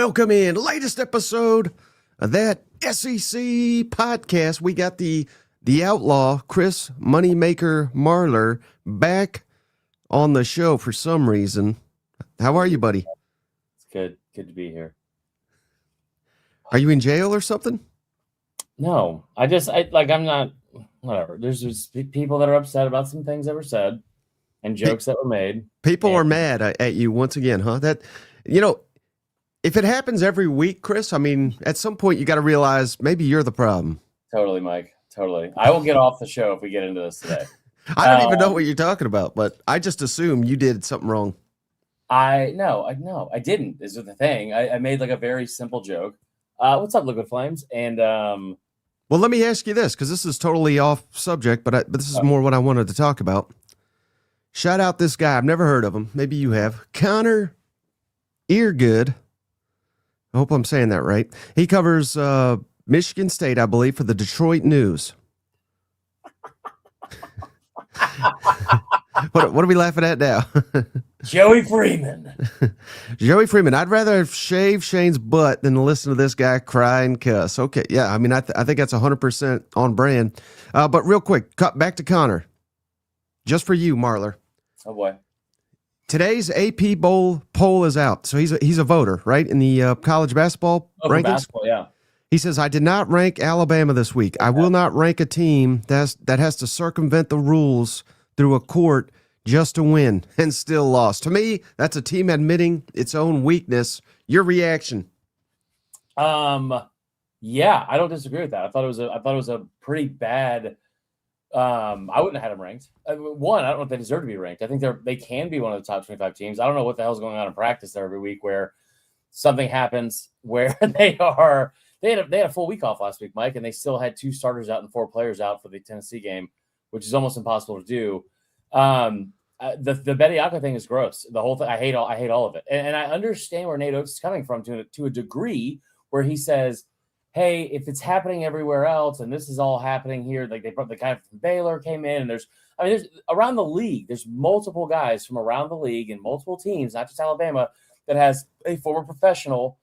Welcome in. Latest episode of that SEC podcast. We got the outlaw, Chris Moneymaker Marler, back on the show for some reason. How are you, buddy? It's good. Good to be here. Are you in jail or something? No, I'm not, whatever. There's just people that are upset about some things that were said and jokes that were made. People are mad at you once again, huh? If it happens every week, Chris, I mean, at some point you got to realize maybe you're the problem. Totally, Mike. Totally. I will get off the show if we get into this today. I don't even know what you're talking about, but I just assume you did something wrong. I didn't. Is the thing. I made like a very simple joke. What's up, Liquid Flames? And well, let me ask you this, because this is totally off subject, but this is more what I wanted to talk about. Shout out this guy. I've never heard of him. Maybe you have. Connor Eargood. I hope I'm saying that right. He covers Michigan State, I believe, for the Detroit News. What are we laughing at now? Joey Freeman. Joey Freeman. I'd rather shave Shane's butt than to listen to this guy cry and cuss. Okay, yeah, I mean, I think that's 100% on brand. But real quick, cut back to Connor. Just for you, Marler. Oh, boy. Today's AP Bowl poll is out. So he's a voter, right, in the college basketball rankings? Basketball, yeah. He says, I did not rank Alabama this week. I will not rank a team that has to circumvent the rules through a court just to win and still lost. To me, that's a team admitting its own weakness. Your reaction? Yeah, I don't disagree with that. I thought it was a pretty bad. I wouldn't have had them ranked. One, I don't know if they deserve to be ranked. I think they can be one of the top 25 teams. I don't know what the hell's going on in practice there every week where something happens where they had a full week off last week, Mike, and they still had 2 starters out and 4 players out for the Tennessee game, which is almost impossible to do. The Bediako thing is gross. The whole thing, I hate all of it, and I understand where Nate Oates is coming from to a degree, where he says, hey, if it's happening everywhere else and this is all happening here, like they brought the guy from Baylor came in, and there's around the league, there's multiple guys from around the league and multiple teams, not just Alabama, that has a former professional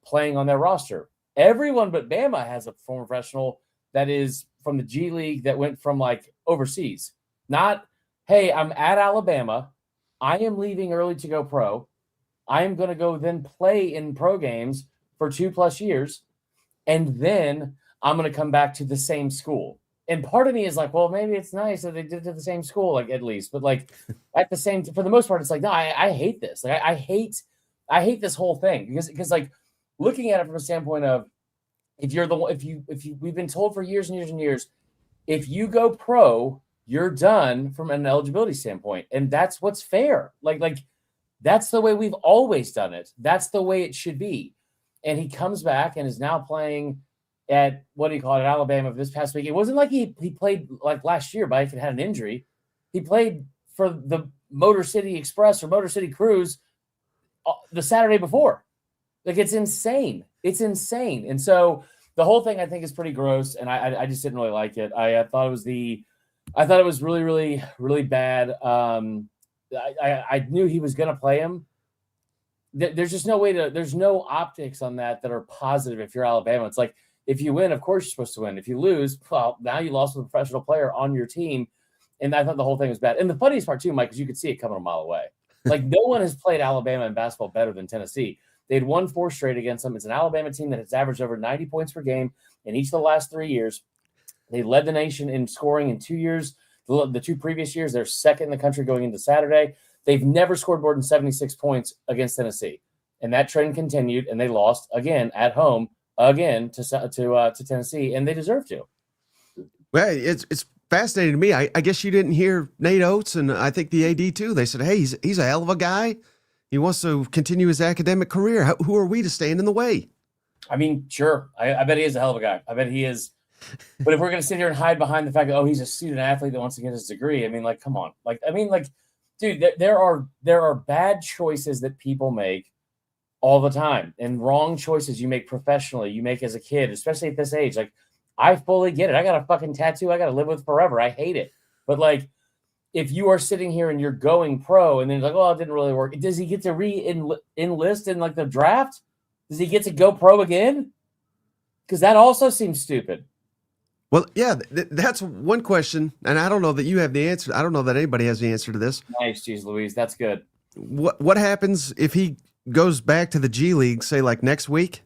playing on their roster. Everyone but Bama has a former professional that is from the G League that went from like overseas. Not, hey, I'm at Alabama. I am leaving early to go pro. I am going to go then play in pro games for 2+ years. And then I'm going to come back to the same school. And part of me is like, well, maybe it's nice that they did it to the same school, like at least. But like at the same, for the most part, it's like, no, I hate this. Like I hate this whole thing because like looking at it from a standpoint of if we've been told for years and years and years, if you go pro, you're done from an eligibility standpoint. And that's what's fair. Like that's the way we've always done it. That's the way it should be. And he comes back and is now playing at, Alabama this past week. It wasn't like he played like last year, but he had an injury. He played for the Motor City Express or Motor City Cruise the Saturday before. Like, it's insane. It's insane. And so the whole thing I think is pretty gross, and I just didn't really like it. I thought it was really, really, really bad. I knew he was going to play him. There's just no way there's no optics on that are positive if you're Alabama. It's like, if you win, of course you're supposed to win. If you lose, well, now you lost with a professional player on your team. And I thought the whole thing was bad. And the funniest part too, Mike, is you could see it coming a mile away. Like, no one has played Alabama in basketball better than Tennessee. They had won 4 straight against them. It's an Alabama team that has averaged over 90 points per game in each of the last 3 years. They led the nation in scoring in 2 years. The 2 previous years, they're second in the country going into Saturday. They've never scored more than 76 points against Tennessee. And that trend continued, and they lost again at home again to Tennessee, and they deserve to. Well, it's fascinating to me. I guess you didn't hear Nate Oates, and I think the AD too. They said, hey, he's a hell of a guy. He wants to continue his academic career. Who are we to stand in the way? I mean, sure. I bet he is a hell of a guy. I bet he is. But if we're going to sit here and hide behind the fact that, he's a student athlete that wants to get his degree, I mean, like, come on. Dude, there are bad choices that people make all the time, and wrong choices you make professionally, you make as a kid, especially at this age. Like, I fully get it. I got a fucking tattoo I got to live with forever. I hate it. But like, if you are sitting here and you're going pro and then like, it didn't really work. Does he get to re-enlist in like the draft? Does he get to go pro again? Because that also seems stupid. Well, yeah, that's one question, and I don't know that you have the answer. I don't know that anybody has the answer to this. Nice, geez, Louise, that's good. What happens if he goes back to the G League, say like next week?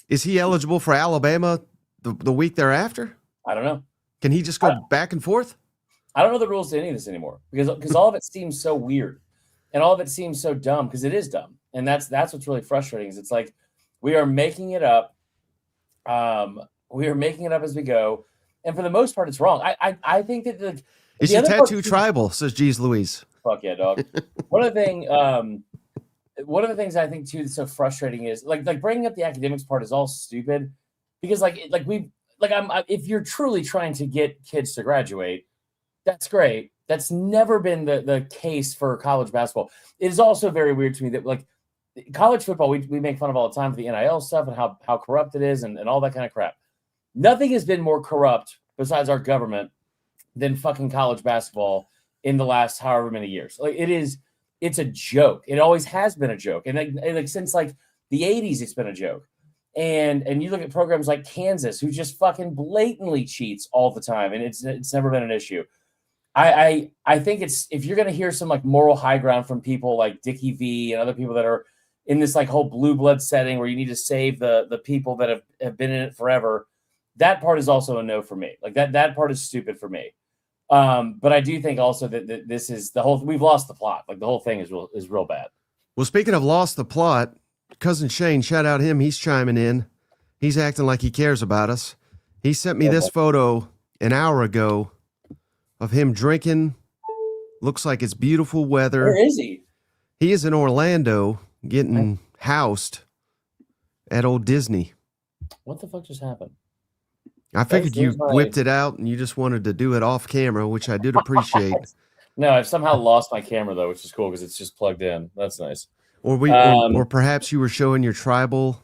Is he eligible for Alabama the week thereafter? I don't know. Can he just go back and forth? I don't know the rules to any of this anymore because all of it seems so weird, and all of it seems so dumb because it is dumb, and that's what's really frustrating. Is it's like we are making it up. We are making it up as we go, and for the most part, it's wrong. I think that is he tattoo tribal? Says Jeez Louise. Fuck yeah, dog. One of the things I think too that's so frustrating is like bringing up the academics part is all stupid because if you're truly trying to get kids to graduate, that's great. That's never been the case for college basketball. It is also very weird to me that like college football, we make fun of all the time for the NIL stuff and how corrupt it is and all that kind of crap. Nothing has been more corrupt besides our government than fucking college basketball in the last however many years. Like it's a joke. It always has been a joke. And like since like the 80s, it's been a joke. And you look at programs like Kansas, who just fucking blatantly cheats all the time, and it's never been an issue. I think it's if you're gonna hear some like moral high ground from people like Dickie V and other people that are in this like whole blue blood setting where you need to save the people that have been in it forever, that part is also a no for me. Like that part is stupid for me. But I do think also that this is we've lost the plot. Like the whole thing is real bad. Well, speaking of lost the plot, cousin Shane, shout out him. He's chiming in. He's acting like he cares about us. He sent me this photo an hour ago of him drinking. Looks like it's beautiful weather. Where is he? He is in Orlando getting housed at old Disney. What the fuck just happened? I figured you whipped it out and you just wanted to do it off camera, which I did appreciate. No, I've somehow lost my camera though, which is cool because it's just plugged in. That's nice. Or perhaps you were showing your tribal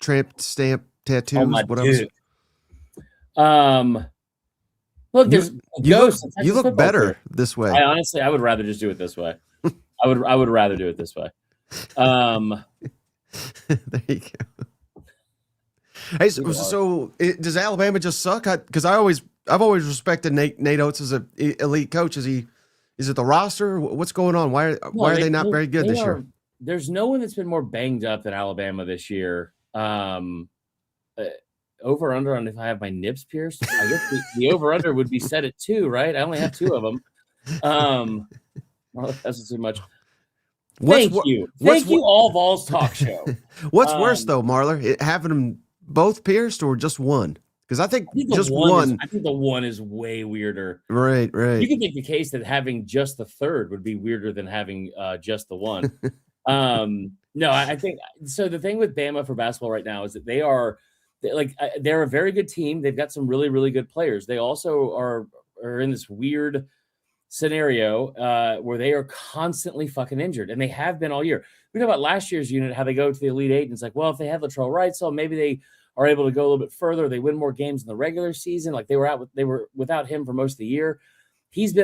tramp stamp tattoos. Look, there's ghosts. You look better this way. I would rather just do it this way. I would rather do it this way. There you go. Hey, so does Alabama just suck? Because I've always respected Nate Oates as an elite coach. Is it the roster? What's going on? Why are they not very good this year? There's no one that's been more banged up than Alabama this year. Over under on if I have my nips pierced. I guess the over under would be set at 2, right? I only have 2 of them. Well, that's too much. Thank you, All Vols Talk Show. What's worse though, Marler? Having them both pierced or just one? Because I think just one. I think the one is way weirder. Right. You can make the case that having just the third would be weirder than having just the one. No, I think so. The thing with Bama for basketball right now is that they're a very good team. They've got some really, really good players. They also are in this weird scenario where they are constantly fucking injured, and they have been all year. We know about last year's unit, how they go to the Elite Eight, and it's like, well, if they had Latrell Wrightsell, maybe they are able to go a little bit further. They win more games in the regular season. Like they were without him for most of the year. He's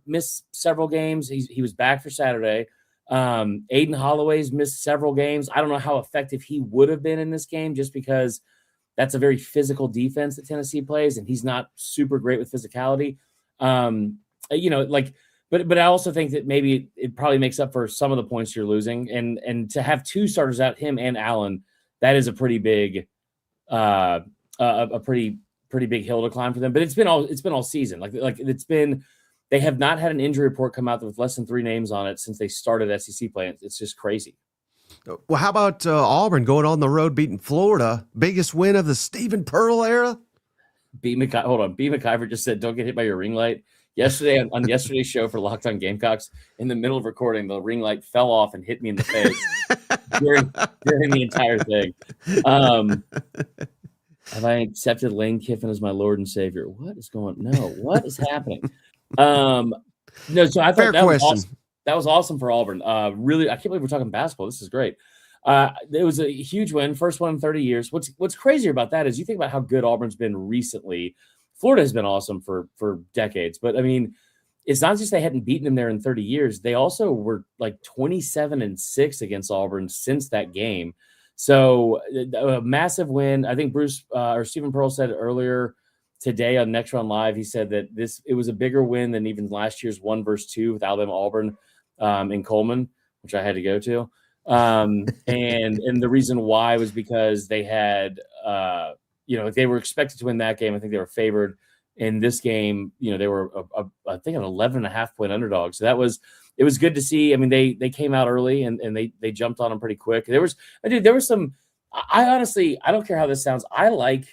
missed several games. He was back for Saturday. Aiden Holloway's missed several games. I don't know how effective he would have been in this game, just because that's a very physical defense that Tennessee plays, and he's not super great with physicality. But I also think that maybe it probably makes up for some of the points you're losing, and to have 2 starters out, him and Allen, that is a pretty big, pretty big hill to climb for them. But it's been all season. They have not had an injury report come out with less than 3 names on it since they started SEC play. It's just crazy. Well, how about Auburn going on the road beating Florida? Biggest win of the Stephen Pearl era? B. McIver just said, "Don't get hit by your ring light." Yesterday on yesterday's show for Locked On Gamecocks, in the middle of recording, the ring light fell off and hit me in the face during the entire thing. Have I accepted Lane Kiffin as my Lord and Savior? What is happening? No, so I thought that was awesome. That was awesome for Auburn. Really, I can't believe we're talking basketball. This is great. It was a huge win, first one in 30 years. What's crazier about that is you think about how good Auburn's been recently. Florida has been awesome for decades, but I mean, it's not just they hadn't beaten them there in 30 years. They also were like 27-6 against Auburn since that game. So a massive win. I think Bruce or Stephen Pearl said earlier today on Next Run Live, he said that it was a bigger win than even last year's 1-2 with Alabama Auburn in Coleman, which I had to go to. And the reason why was because they had, they were expected to win that game. I think they were favored in this game. They were, I think, an 11.5 point underdog. So it was good to see. I mean, they came out early and they jumped on them pretty quick. There was some, I honestly, I don't care how this sounds. I like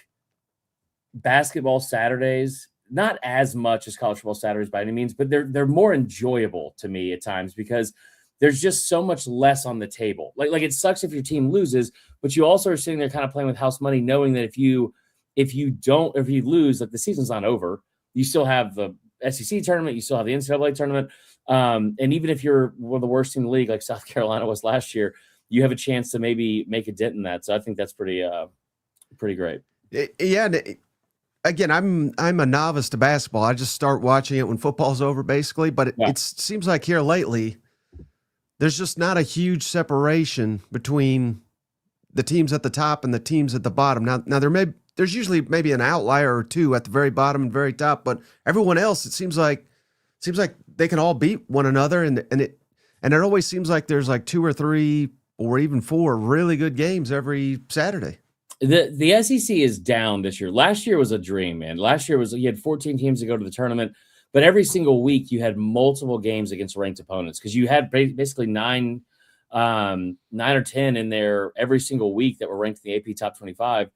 basketball Saturdays, not as much as college football Saturdays by any means, but they're more enjoyable to me at times because there's just so much less on the table. Like it sucks if your team loses, but you also are sitting there kind of playing with house money, knowing that if you lose, like the season's not over, you still have the SEC tournament, you still have the NCAA tournament. And even if you're one of the worst in the league, like South Carolina was last year, you have a chance to maybe make a dent in that. So I think that's pretty great. Yeah. Again, I'm a novice to basketball. I just start watching it when football's over, basically. But it seems like here lately, there's just not a huge separation between the teams at the top and the teams at the bottom. Now there's usually maybe an outlier or two at the very bottom and very top, but everyone else, it seems like they can all beat one another, and it always seems like there's like 2 or 3 or even 4 really good games every Saturday. The SEC is down this year. Last year was a dream, man. Last year you had 14 teams to go to the tournament, but every single week you had multiple games against ranked opponents because you had basically 9 or 10 in there every single week that were ranked in the AP top 25.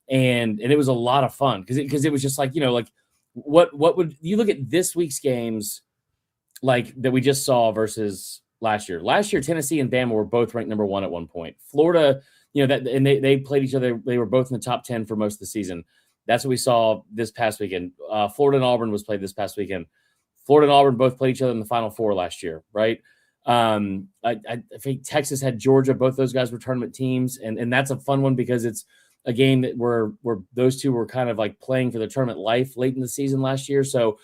And it was a lot of fun because it was just like, what would you look at this week's games like that we just saw versus last year? Last year, Tennessee and Bama were both ranked number 1 at one point. Florida, and they played each other. They were both in the top 10 for most of the season. That's what we saw this past weekend. Florida and Auburn was played this past weekend. Florida and Auburn both played each other in the Final Four last year, right? I think Texas had Georgia. Both those guys were tournament teams, and that's a fun one because it's a game that where those two were kind of like playing for the tournament life late in the season last year. So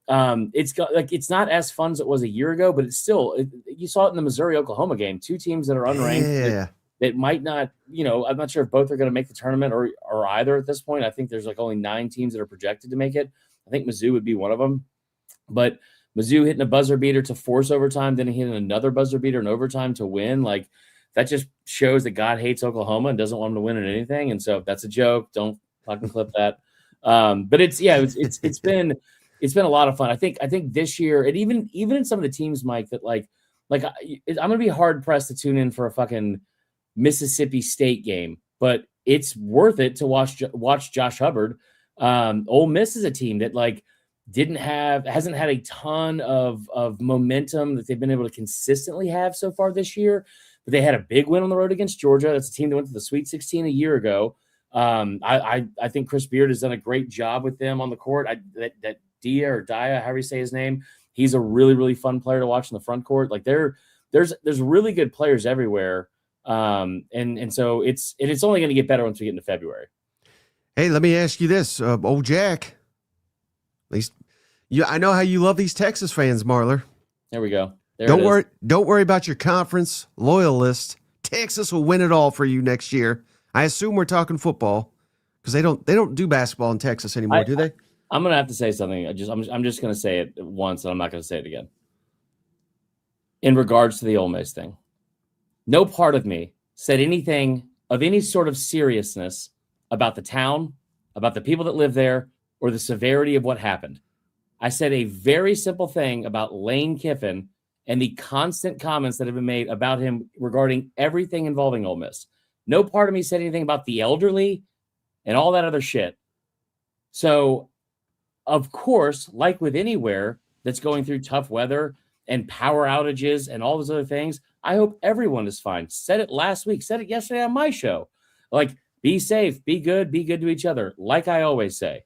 it's not as fun as it was a year ago, but it's still you saw it in the Missouri-Oklahoma game. 2 teams that are unranked that might not, I'm not sure if both are going to make the tournament or either at this point. I think there's like only 9 teams that are projected to make it. I think Mizzou would be one of them, but Mizzou hitting a buzzer beater to force overtime, then hitting another buzzer beater in overtime to win. Like that just shows that God hates Oklahoma and doesn't want them to win at anything. And so that's a joke. Don't fucking clip that. But it's been a lot of fun. I think this year, and even in some of the teams, Mike, that I'm going to be hard pressed to tune in for a fucking Mississippi State game, but it's worth it to watch Josh Hubbard. Ole Miss is a team that hasn't had a ton of momentum that they've been able to consistently have so far this year, but they had a big win on the road against Georgia. That's a team that went to the Sweet 16 a year ago. I think Chris Beard has done a great job with them on the court. That Dia, however you say his name, he's a really, really fun player to watch in the front court. Like there's really good players everywhere. And so it's only going to get better once we get into February. Hey, let me ask you this, old Jack. At least I know how you love these Texas fans, Marler. There we go. Don't worry about your conference loyalists. Texas will win it all for you next year. I assume we're talking football because they don't do basketball in Texas anymore, do they? I'm gonna have to say something. I'm just gonna say it once, and I'm not gonna say it again. In regards to the Ole Miss thing, no part of me said anything of any sort of seriousness about the town, about the people that live there, or the severity of what happened. I said a very simple thing about Lane Kiffin and the constant comments that have been made about him regarding everything involving Ole Miss. No part of me said anything about the elderly and all that other shit. So, of course, like with anywhere that's going through tough weather and power outages and all those other things, I hope everyone is fine. Said it last week, said it yesterday on my show. Like, be safe, be good to each other, like I always say.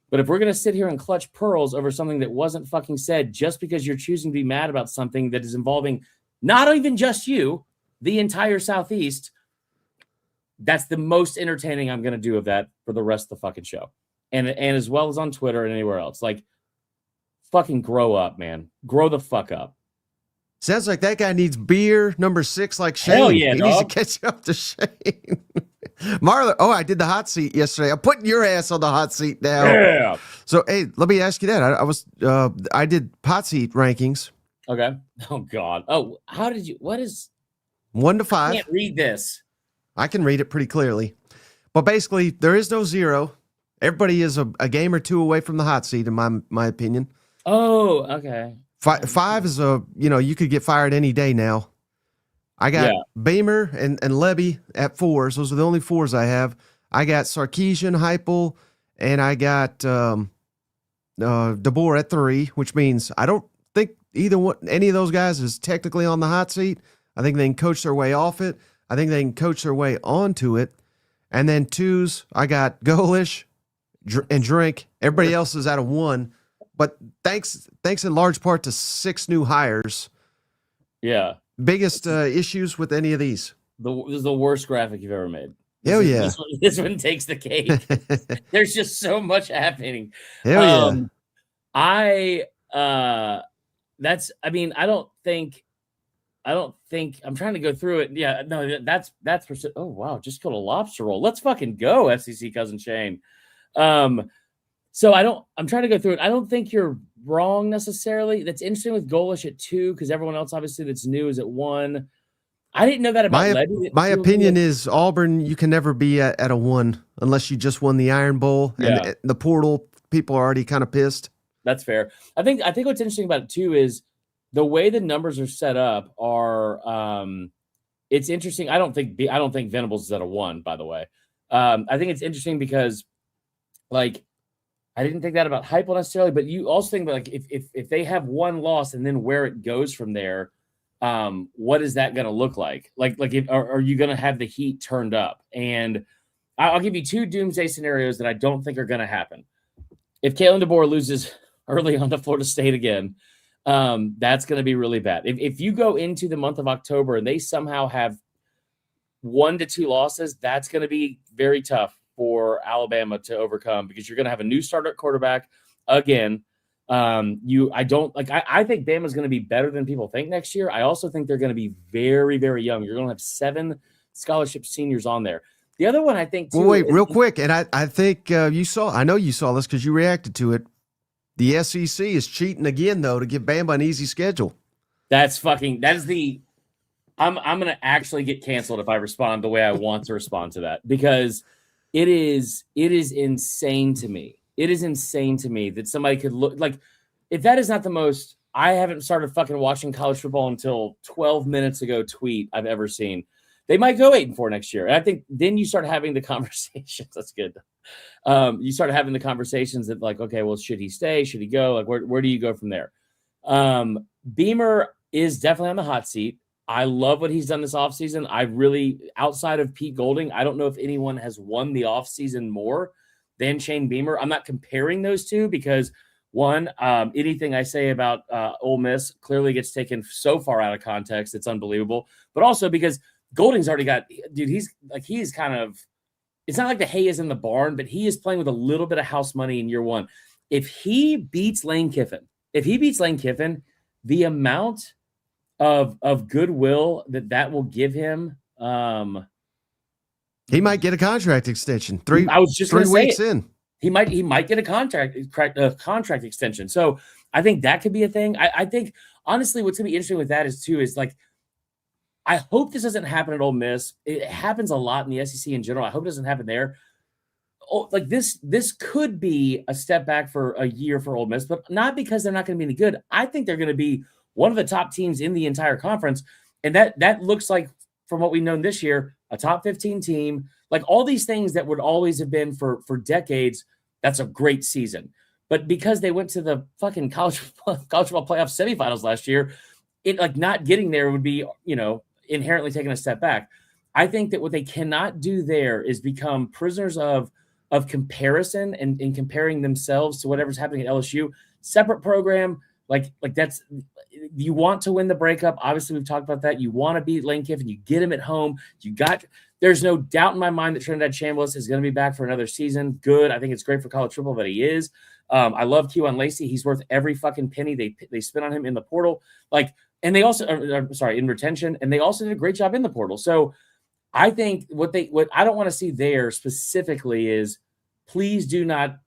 But if we're going to sit here and clutch pearls over something that wasn't fucking said just because you're choosing to be mad about something that is involving not even just you, the entire Southeast, that's the most entertaining I'm going to do of that for the rest of the fucking show. And as well as on Twitter and anywhere else. Like, fucking grow up, man. Grow the fuck up. Sounds like that guy needs beer number 6 like Shane. Hell yeah, he dog. needs to catch up to Shane. Marler, I did the hot seat yesterday. I'm putting your ass on the hot seat now. Yeah. So, hey, let me ask you that. I did hot seat rankings. Okay. Oh, God. Oh, how did you, what is, 1 to I 5. can't read this. I can read it pretty clearly. But basically, there is no 0. Everybody is a game or 2 away from the hot seat, in my opinion. Oh, okay. 5 is you could get fired any day now. I got Beamer and Levy at 4s. Those are the only 4s I have. I got Sarkisian, Heupel, and I got DeBoer at 3, which means I don't think any of those guys is technically on the hot seat. I think they can coach their way off it. I think they can coach their way onto it. And then 2s, I got Golish and Drink. Everybody else is at a 1. But thanks in large part to 6 new hires. Yeah. Biggest issues with any of these? This is the worst graphic you've ever made. Hell yeah. This one takes the cake. There's just so much happening. Hell yeah. I don't think I'm trying to go through it. Yeah, no, that's oh wow, just killed a lobster roll. Let's fucking go, FCC cousin Shane. So I'm trying to go through it. I don't think you're wrong necessarily. That's interesting with Golish at 2, because everyone else obviously that's new is at 1. I didn't know that about Levy. My opinion is Auburn, you can never be at a 1 unless you just won the Iron Bowl. And the portal people are already kind of pissed. That's fair. I think what's interesting about it too is the way the numbers are set up are it's interesting. I don't think Venables is at a 1, by the way. I think it's interesting because like I didn't think that about Heupel necessarily, but you also think about like if they have 1 loss and then where it goes from there, what is that going to look like? Are you going to have the heat turned up? And I'll give you 2 doomsday scenarios that I don't think are going to happen. If Kalen DeBoer loses early on to Florida State again, that's going to be really bad. If you go into the month of October and they somehow have 1 to 2 losses, that's going to be very tough for Alabama to overcome, because you're going to have a new starter at quarterback again. I think Bama's going to be better than people think next year. I also think they're going to be very, very young. You're going to have 7 scholarship seniors on there. The other one I think too. Well, wait, real quick, and I think I know you saw this because you reacted to it. The SEC is cheating again, though, to give Bama an easy schedule. I'm going to actually get canceled if I respond the way I want to respond to that, because it is insane to me. It is insane to me that somebody could look like, if that is not the most, I haven't started fucking watching college football until 12 minutes ago tweet I've ever seen. They might go 8-4 next year. And I think then you start having the conversations. That's good. You start having the conversations that like, okay, well, should he stay? Should he go? Like, where do you go from there? Beamer is definitely on the hot seat. I love what he's done this offseason. I really, outside of Pete Golding, I don't know if anyone has won the offseason more than Shane Beamer. I'm not comparing those two because, one, anything I say about Ole Miss clearly gets taken so far out of context. It's unbelievable. But also because Golding's already got, dude, he's kind of, it's not like the hay is in the barn, but he is playing with a little bit of house money in year one. If he beats Lane Kiffin, the amount of goodwill that will give him, he might get a contract extension. I was just 3 weeks in. He might get a contract extension. So I think that could be a thing. I think honestly, what's gonna be interesting with that is like, I hope this doesn't happen at Ole Miss. It happens a lot in the SEC in general. I hope it doesn't happen there. Oh, like this could be a step back for a year for Ole Miss, but not because they're not going to be any good. I think they're going to be one of the top teams in the entire conference, and that looks like, from what we've known this year, a top 15 team. Like all these things that would always have been for decades. That's a great season, but because they went to the fucking college football playoff semifinals last year, it like not getting there would be inherently taking a step back. I think that what they cannot do there is become prisoners of comparison and comparing themselves to whatever's happening at LSU. Separate program, like that's, you want to win the breakup. Obviously, we've talked about that. You want to beat Lane Kiffin. You get him at home. There's no doubt in my mind that Trinidad Chambliss is going to be back for another season. Good. I think it's great for college football that he is. I love Kewan Lacey. He's worth every fucking penny they spent on him in the portal. And they also, in retention, and they also did a great job in the portal. So I think what I don't want to see there specifically is, please do not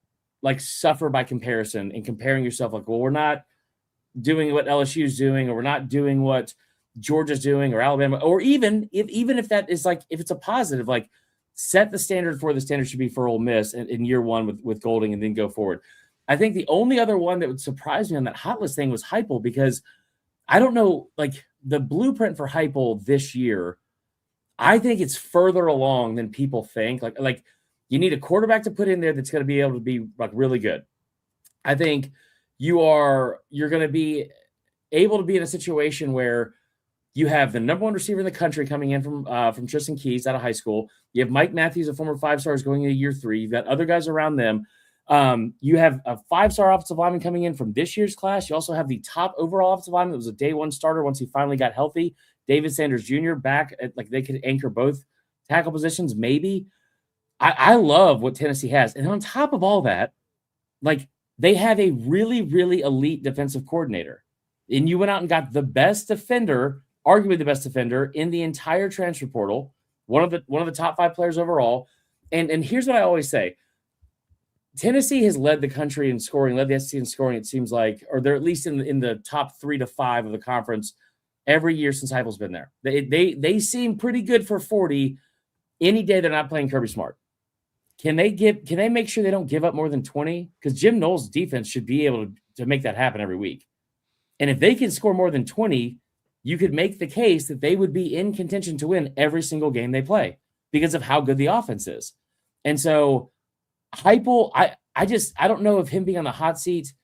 suffer by comparison and comparing yourself. We're not doing what LSU is doing, or we're not doing what Georgia's doing, or Alabama, or even if that is if it's a positive, set the standard for the standard should be for Ole Miss in year one with Golding, and then go forward. I think the only other one that would surprise me on that hot list thing was Heupel, because I don't know, the blueprint for Heupel this year, I think it's further along than people think. You need a quarterback to put in there that's going to be able to be really good. I think you're going to be able to be in a situation where you have the number one receiver in the country coming in from Tristan Keys out of high school. You have Mike Matthews, a former 5-star, going into year 3. You've got other guys around them. You have a 5-star offensive lineman coming in from this year's class. You also have the top overall offensive lineman that was a day one starter once he finally got healthy, David Sanders Jr. back. They could anchor both tackle positions, maybe. I love what Tennessee has. And on top of all that, they have a really, really elite defensive coordinator. And you went out and got the best defender, arguably the best defender in the entire transfer portal, one of the top 5 players overall. And here's what I always say. Tennessee has led the country in scoring, led the SEC in scoring, it seems like, or they're at least in the top 3 to 5 of the conference every year since Heupel's been there. They seem pretty good for 40 any day they're not playing Kirby Smart. Can they make sure they don't give up more than 20? Because Jim Knowles' defense should be able to make that happen every week. And if they can score more than 20, you could make the case that they would be in contention to win every single game they play because of how good the offense is. And so Heupel, I don't know if him being on the hot seat,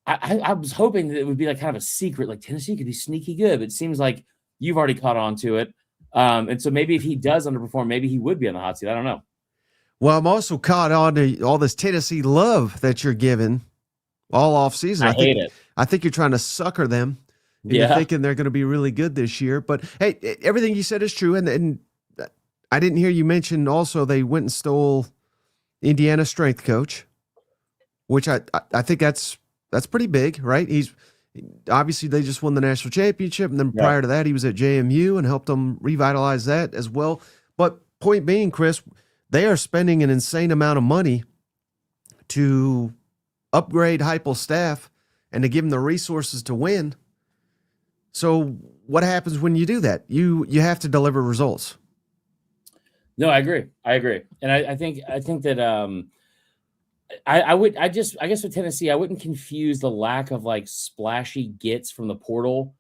I was hoping that it would be kind of a secret, Tennessee could be sneaky good, but it seems like you've already caught on to it. And so maybe if he does underperform, maybe he would be on the hot seat. I don't know. Well, I'm also caught on to all this Tennessee love that you're giving all off season. I hate it. I think you're trying to sucker them. You're thinking they're going to be really good this year. But hey, everything you said is true. And I didn't hear you mention also they went and stole Indiana strength coach, which I think that's pretty big, right? He's obviously, they just won the national championship, and then prior to that, he was at JMU and helped them revitalize that as well. But point being, Chris, they are spending an insane amount of money to upgrade Heupel's staff and to give them the resources to win. So what happens when you do that? You have to deliver results. No, I agree. And I think that I guess with Tennessee, I wouldn't confuse the lack of splashy gets from the portal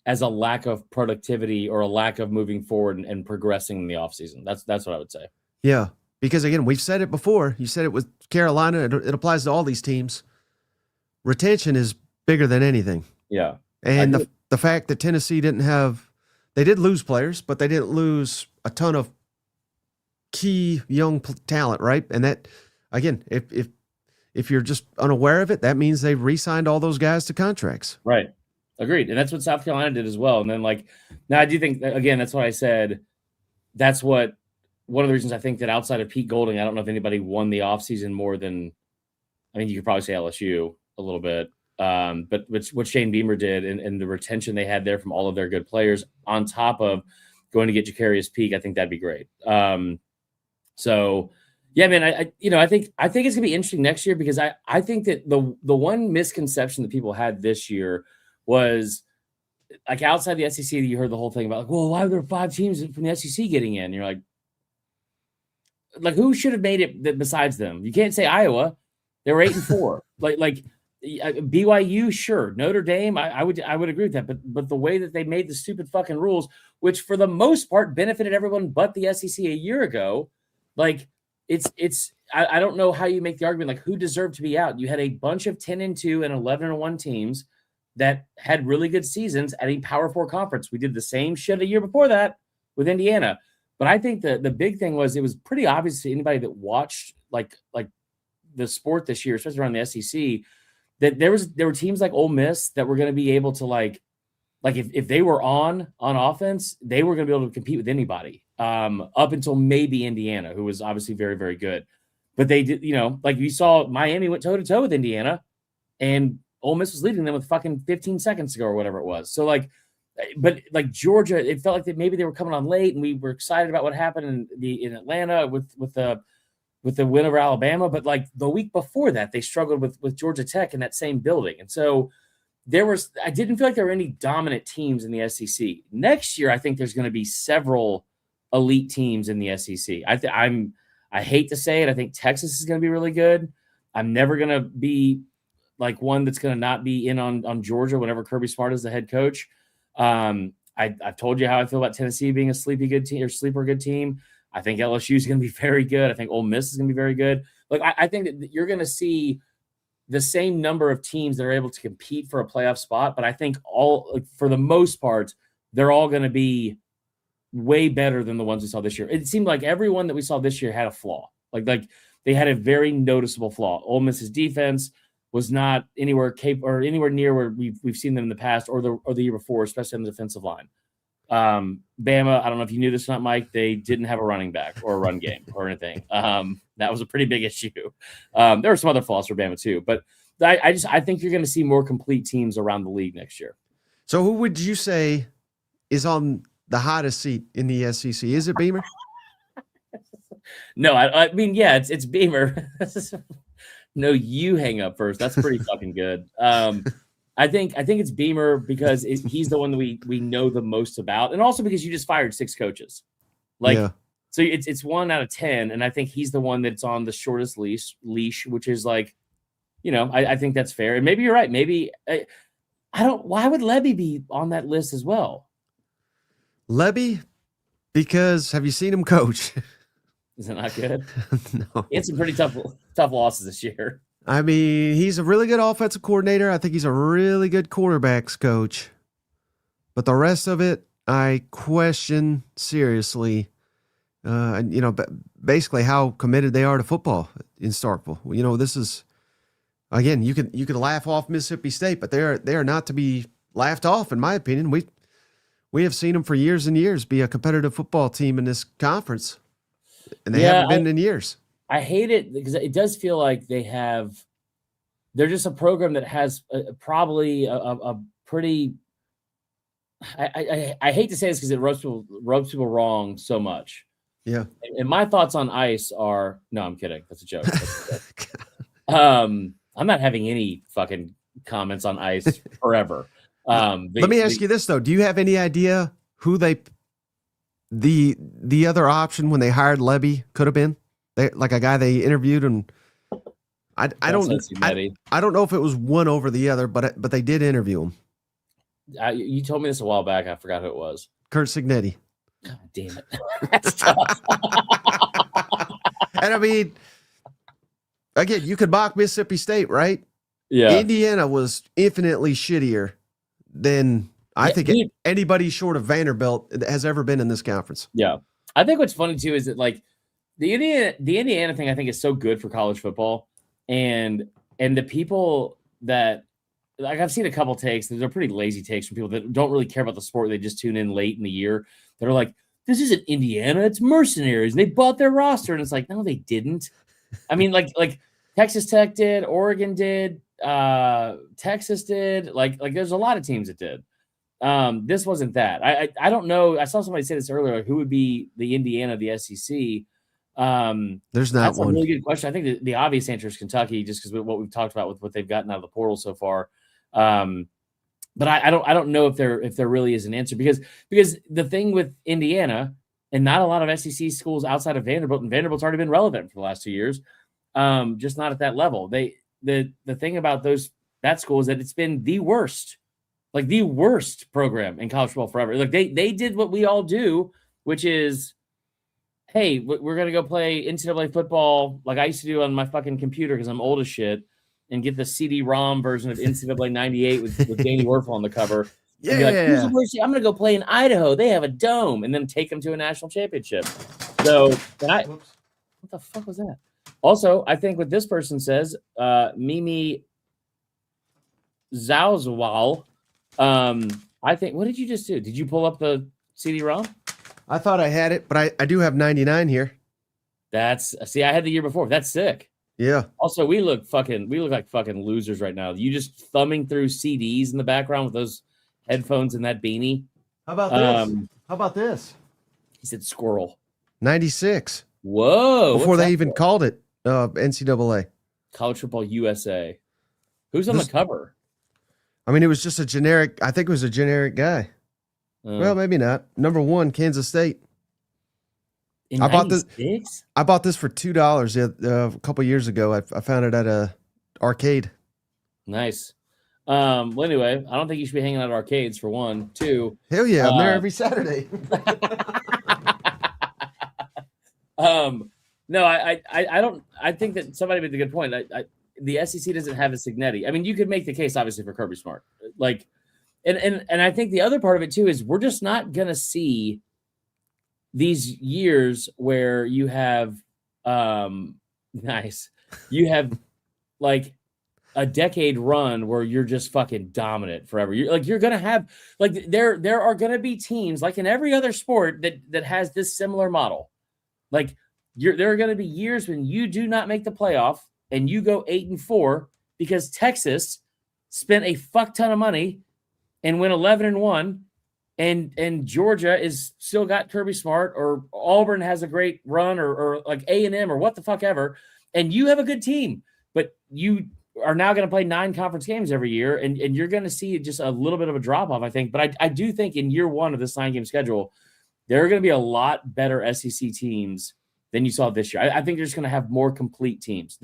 as a lack of productivity or a lack of moving forward and progressing in the offseason. That's what I would say. Yeah. Because again, we've said it before. You said it with Carolina. It applies to all these teams. Retention is bigger than anything. Yeah. And the fact that Tennessee they did lose players, but they didn't lose a ton of key young talent, right? And that, again, if you're just unaware of it, that means they've re-signed all those guys to contracts. Right. Agreed. And that's what South Carolina did as well. And then now I do think, again, that's what I said. That's what one of the reasons I think that outside of Pete Golding, I don't know if anybody won the offseason more than, you could probably say LSU a little bit. But what Shane Beamer did and the retention they had there from all of their good players on top of going to get Jacarius Peak, I think that'd be great. So yeah, man, I think it's gonna be interesting next year because I think that the one misconception that people had this year was outside the SEC, you heard the whole thing about well, why are there 5 teams from the SEC getting in? And you're like who should have made it besides them? You can't say Iowa. They were 8-4. BYU, sure. Notre Dame, I would agree with that. But the way that they made the stupid fucking rules, which for the most part benefited everyone but the SEC a year ago, it's I don't know how you make the argument who deserved to be out. You had a bunch of 10-2 and 11-1 teams that had really good seasons at a Power 4 conference. We did the same shit a year before that with Indiana. But I think the big thing was it was pretty obvious to anybody that watched like the sport this year, especially around the SEC, that there were teams like Ole Miss that were going to be able to like if they were on offense, they were going to be able to compete with anybody up until maybe Indiana, who was obviously very, very good. But they did, like you saw Miami went toe to toe with Indiana, and Ole Miss was leading them with fucking 15 seconds to go or whatever it was. So but Georgia, it felt like maybe they were coming on late, and we were excited about what happened in Atlanta with the win over Alabama. But like the week before that, they struggled with Georgia Tech in that same building, and so I didn't feel like there were any dominant teams in the SEC. Next year, I think there's going to be several elite teams in the SEC. I hate to say it, I think Texas is going to be really good. I'm never going to be like one that's going to not be in on Georgia whenever Kirby Smart is the head coach. I've told you how I feel about Tennessee being a sleeper good team. I think LSU is going to be very good. I think Ole Miss is going to be very good. Like I think that you're going to see the same number of teams that are able to compete for a playoff spot, but I think for the most part, they're all going to be way better than the ones we saw this year. It seemed like everyone that we saw this year had a flaw. Like they had a very noticeable flaw. Ole Miss's defense was not anywhere capable or anywhere near where we've seen them in the past or the year before, especially on the defensive line. Bama, I don't know if you knew this or not, Mike, they didn't have a running back or a run game or anything. That was a pretty big issue. There were some other flaws for Bama too, but I think you're going to see more complete teams around the league next year. So who would you say is on the hottest seat in the SEC? Is it Beamer? No, I mean, yeah, it's Beamer. No, you hang up first. That's pretty fucking good. I think it's Beamer because he's the one that we know the most about, and also because you just fired 6 coaches. So it's 1 out of 10, and I think he's the one that's on the shortest leash, which is like, I think that's fair. And maybe you're right. Maybe I don't. Why would Lebby be on that list as well? Lebby, because have you seen him coach? Is it not good? No. He had some pretty tough losses this year. I mean, he's a really good offensive coordinator. I think he's a really good quarterbacks coach. But the rest of it, I question seriously, basically how committed they are to football in Starkville. This is, again, you could laugh off Mississippi State, but they are not to be laughed off, in my opinion. We have seen them for years and years be a competitive football team in this conference, and they haven't been in years. I hate it because it does feel like they're just a program that has probably a pretty, I hate to say this because it rubs people wrong so much. Yeah. And my thoughts on ICE are, no, I'm kidding. That's a joke. I'm not having any fucking comments on ICE forever. Let me ask you this though. Do you have any idea who the other option when they hired Lebby could have been? Like a guy they interviewed, and I don't know if it was one over the other, but they did interview him. You told me this a while back. I forgot who it was. Curt Cignetti. God damn it. That's tough. And I mean, again, you could mock Mississippi State, right? Yeah. Indiana was infinitely shittier than I think anybody short of Vanderbilt has ever been in this conference. Yeah. I think what's funny too is that like the Indiana thing I think is so good for college football, and the people that like I've seen a couple takes, they're pretty lazy takes from people that don't really care about the sport. They just tune in late in the year. They're like, this isn't Indiana, it's mercenaries. They bought their roster. And it's like, no, they didn't. I mean, like Texas Tech did, Oregon did, Texas did, like there's a lot of teams that did. This wasn't that. I don't know. I saw somebody say this earlier, like who would be the Indiana of the SEC? There's not that's one. A really good question. I think the obvious answer is Kentucky, just because what we've talked about with what they've gotten out of the portal so far. But I don't know if there really is an answer because the thing with Indiana and not a lot of SEC schools outside of Vanderbilt, and Vanderbilt's already been relevant for the last 2 years, just not at that level. The thing about that school is that it's been the worst program in college football forever. Like they did what we all do, which is, hey, we're going to go play NCAA football like I used to do on my fucking computer because I'm old as shit, and get the CD-ROM version of NCAA 98 with Danny Werfel on the cover. Yeah. Like, I'm going to go play in Idaho. They have a dome, and then take them to a national championship. So, what the fuck was that? Also, I think what this person says, Mimi Zauzwal, I think. What did you just do? Did you pull up the CD-ROM? I thought I had it, but I do have 99 here. See, I had the year before. That's sick. Yeah. Also, we look like fucking losers right now. You just thumbing through CDs in the background with those headphones and that beanie. How about this? How about this? He said squirrel. 96. Whoa. Before they even called it NCAA. College Football USA. Who's on the cover? I mean, it was just a generic. I think it was a generic guy. Well, maybe not. Number 1, Kansas State. I bought this. I bought this for $2 a couple years ago. I found it at a arcade. Nice. Well, anyway, I don't think you should be hanging out at arcades for 1. 2. Hell yeah, I'm there every Saturday. No, I don't. I think that somebody made a good point. The SEC doesn't have a Signetti. I mean, you could make the case obviously for Kirby Smart, like, and I think the other part of it too is we're just not gonna see these years where you have you have like a decade run where you're just fucking dominant forever. You're gonna have like there are gonna be teams like in every other sport that has this similar model. Like there are gonna be years when you do not make the playoff and you go 8-4 because Texas spent a fuck ton of money and went 11-1. And Georgia is still got Kirby Smart, or Auburn has a great run, or like A&M or what the fuck ever, and you have a good team, but you are now going to play 9 conference games every year, and you're going to see just a little bit of a drop off, I think. But I do think in year 1 of this 9-game schedule, there are going to be a lot better SEC teams than you saw this year. I think you're just going to have more complete teams.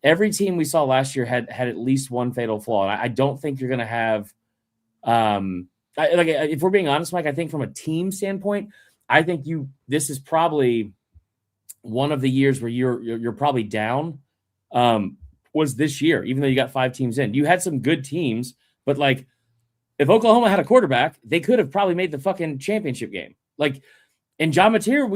Every team we saw last year had at least one fatal flaw, and I don't think you're going to have. If we're being honest, Mike, I think from a team standpoint, I think this is probably one of the years where you're probably down. Was this year, even though you got 5 teams in, you had some good teams, but like if Oklahoma had a quarterback, they could have probably made the fucking championship game. Like, and John Mateer,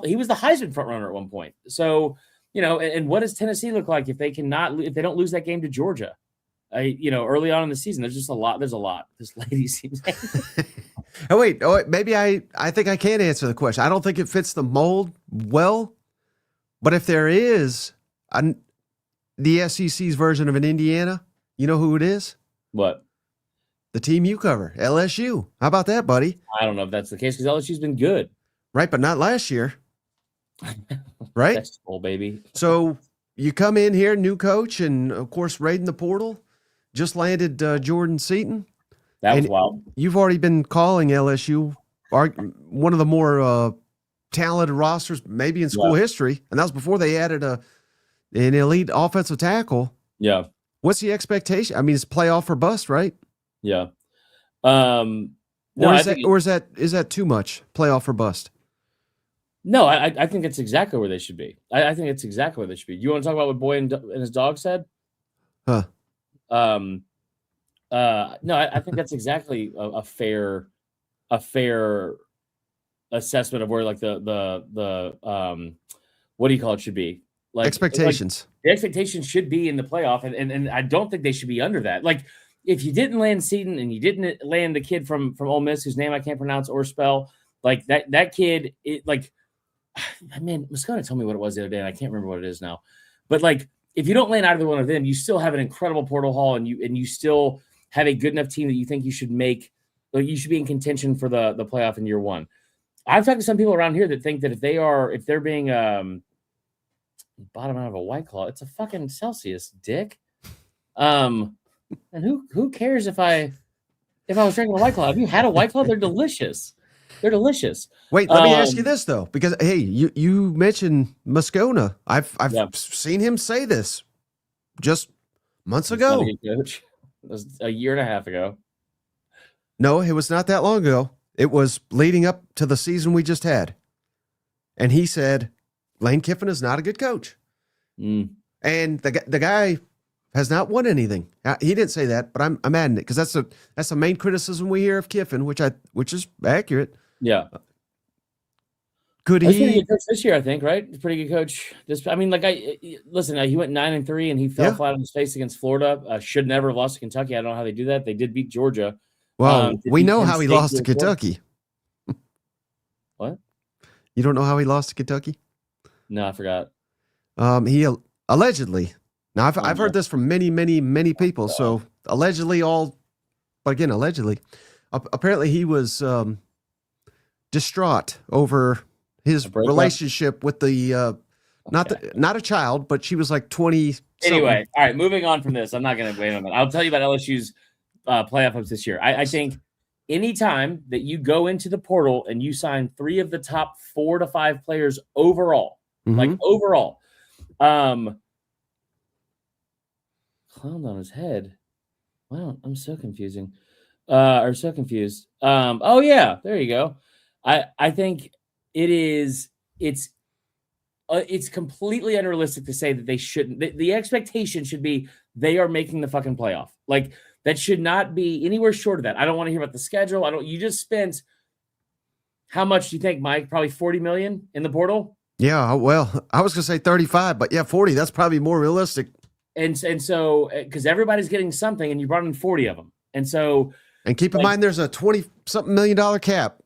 he was the Heisman front runner at one point. So, and what does Tennessee look like if they don't lose that game to Georgia? Early on in the season, there's a lot. This lady seems like. Oh, wait. Maybe I think I can answer the question. I don't think it fits the mold well, but if there is the SEC's version of an Indiana, you know who it is? What? The team you cover, LSU. How about that, buddy? I don't know if that's the case because LSU's been good. Right, but not last year. Right? That's cool, baby. So you come in here, new coach, and of course, raiding the portal. Just landed Jordan Seaton. That was wild. You've already been calling LSU one of the more talented rosters, maybe in school history, and that was before they added an elite offensive tackle. Yeah. What's the expectation? I mean, it's playoff or bust, right? Yeah. Is that too much? Playoff or bust? No, I think it's exactly where they should be. I think it's exactly where they should be. You want to talk about what Boy and his dog said? Huh. No, I think that's exactly a fair assessment of where like the what do you call it should be, like expectations. Like, the expectations should be in the playoff, and I don't think they should be under that. Like if you didn't land Seaton and you didn't land the kid from Ole Miss whose name I can't pronounce or spell, like that kid, man, Moscona told me what it was the other day, and I can't remember what it is now, but like. If you don't land either one of them, you still have an incredible portal haul, and you still have a good enough team that you think you should make. Like you should be in contention for the playoff in year 1. I've talked to some people around here that think that if they're being bottom out of a White Claw, it's a fucking Celsius, dick. And who cares if I was drinking a White Claw? Have you had a White Claw? They're delicious. They're delicious. Wait, let me ask you this though, because hey, you mentioned Moscona. I've seen him say this just months ago. Coach. It was a year and a half ago. No, it was not that long ago. It was leading up to the season we just had, and he said Lane Kiffin is not a good coach, and the guy has not won anything. He didn't say that, but I'm adding it because that's the main criticism we hear of Kiffin, which is accurate. Yeah. Could he? He? Good coach this year, I think, right? He's a pretty good coach. He went 9-3 and he fell flat on his face against Florida. Should never have lost to Kentucky. I don't know how they do that. They did beat Georgia, Well, we know how he State lost to before? Kentucky. What? You don't know how he lost to Kentucky? No, I forgot. He allegedly. Now I've no. heard this from many people. So allegedly, but again, allegedly, apparently he was distraught over his relationship with the not a child, but she was like 20. Anyway, all right, moving on from this. I'm not going to wait on that. I'll tell you about LSU's playoff hopes this year. I think anytime that you go into the portal and you sign 3 of the top 4 to 5 players overall, like overall, clowned on his head. Wow, I'm so confusing. Or so confused. Oh yeah, there you go. I think it's completely unrealistic to say that they shouldn't. The expectation should be they are making the fucking playoff. Like that should not be anywhere short of that. I don't want to hear about the schedule. You just spent how much do you think, Mike? Probably 40 million in the portal. Yeah, well, I was gonna say 35, but yeah, 40. That's probably more realistic. And so because everybody's getting something, and you brought in 40 of them, and keep in mind there's a $20-something million cap.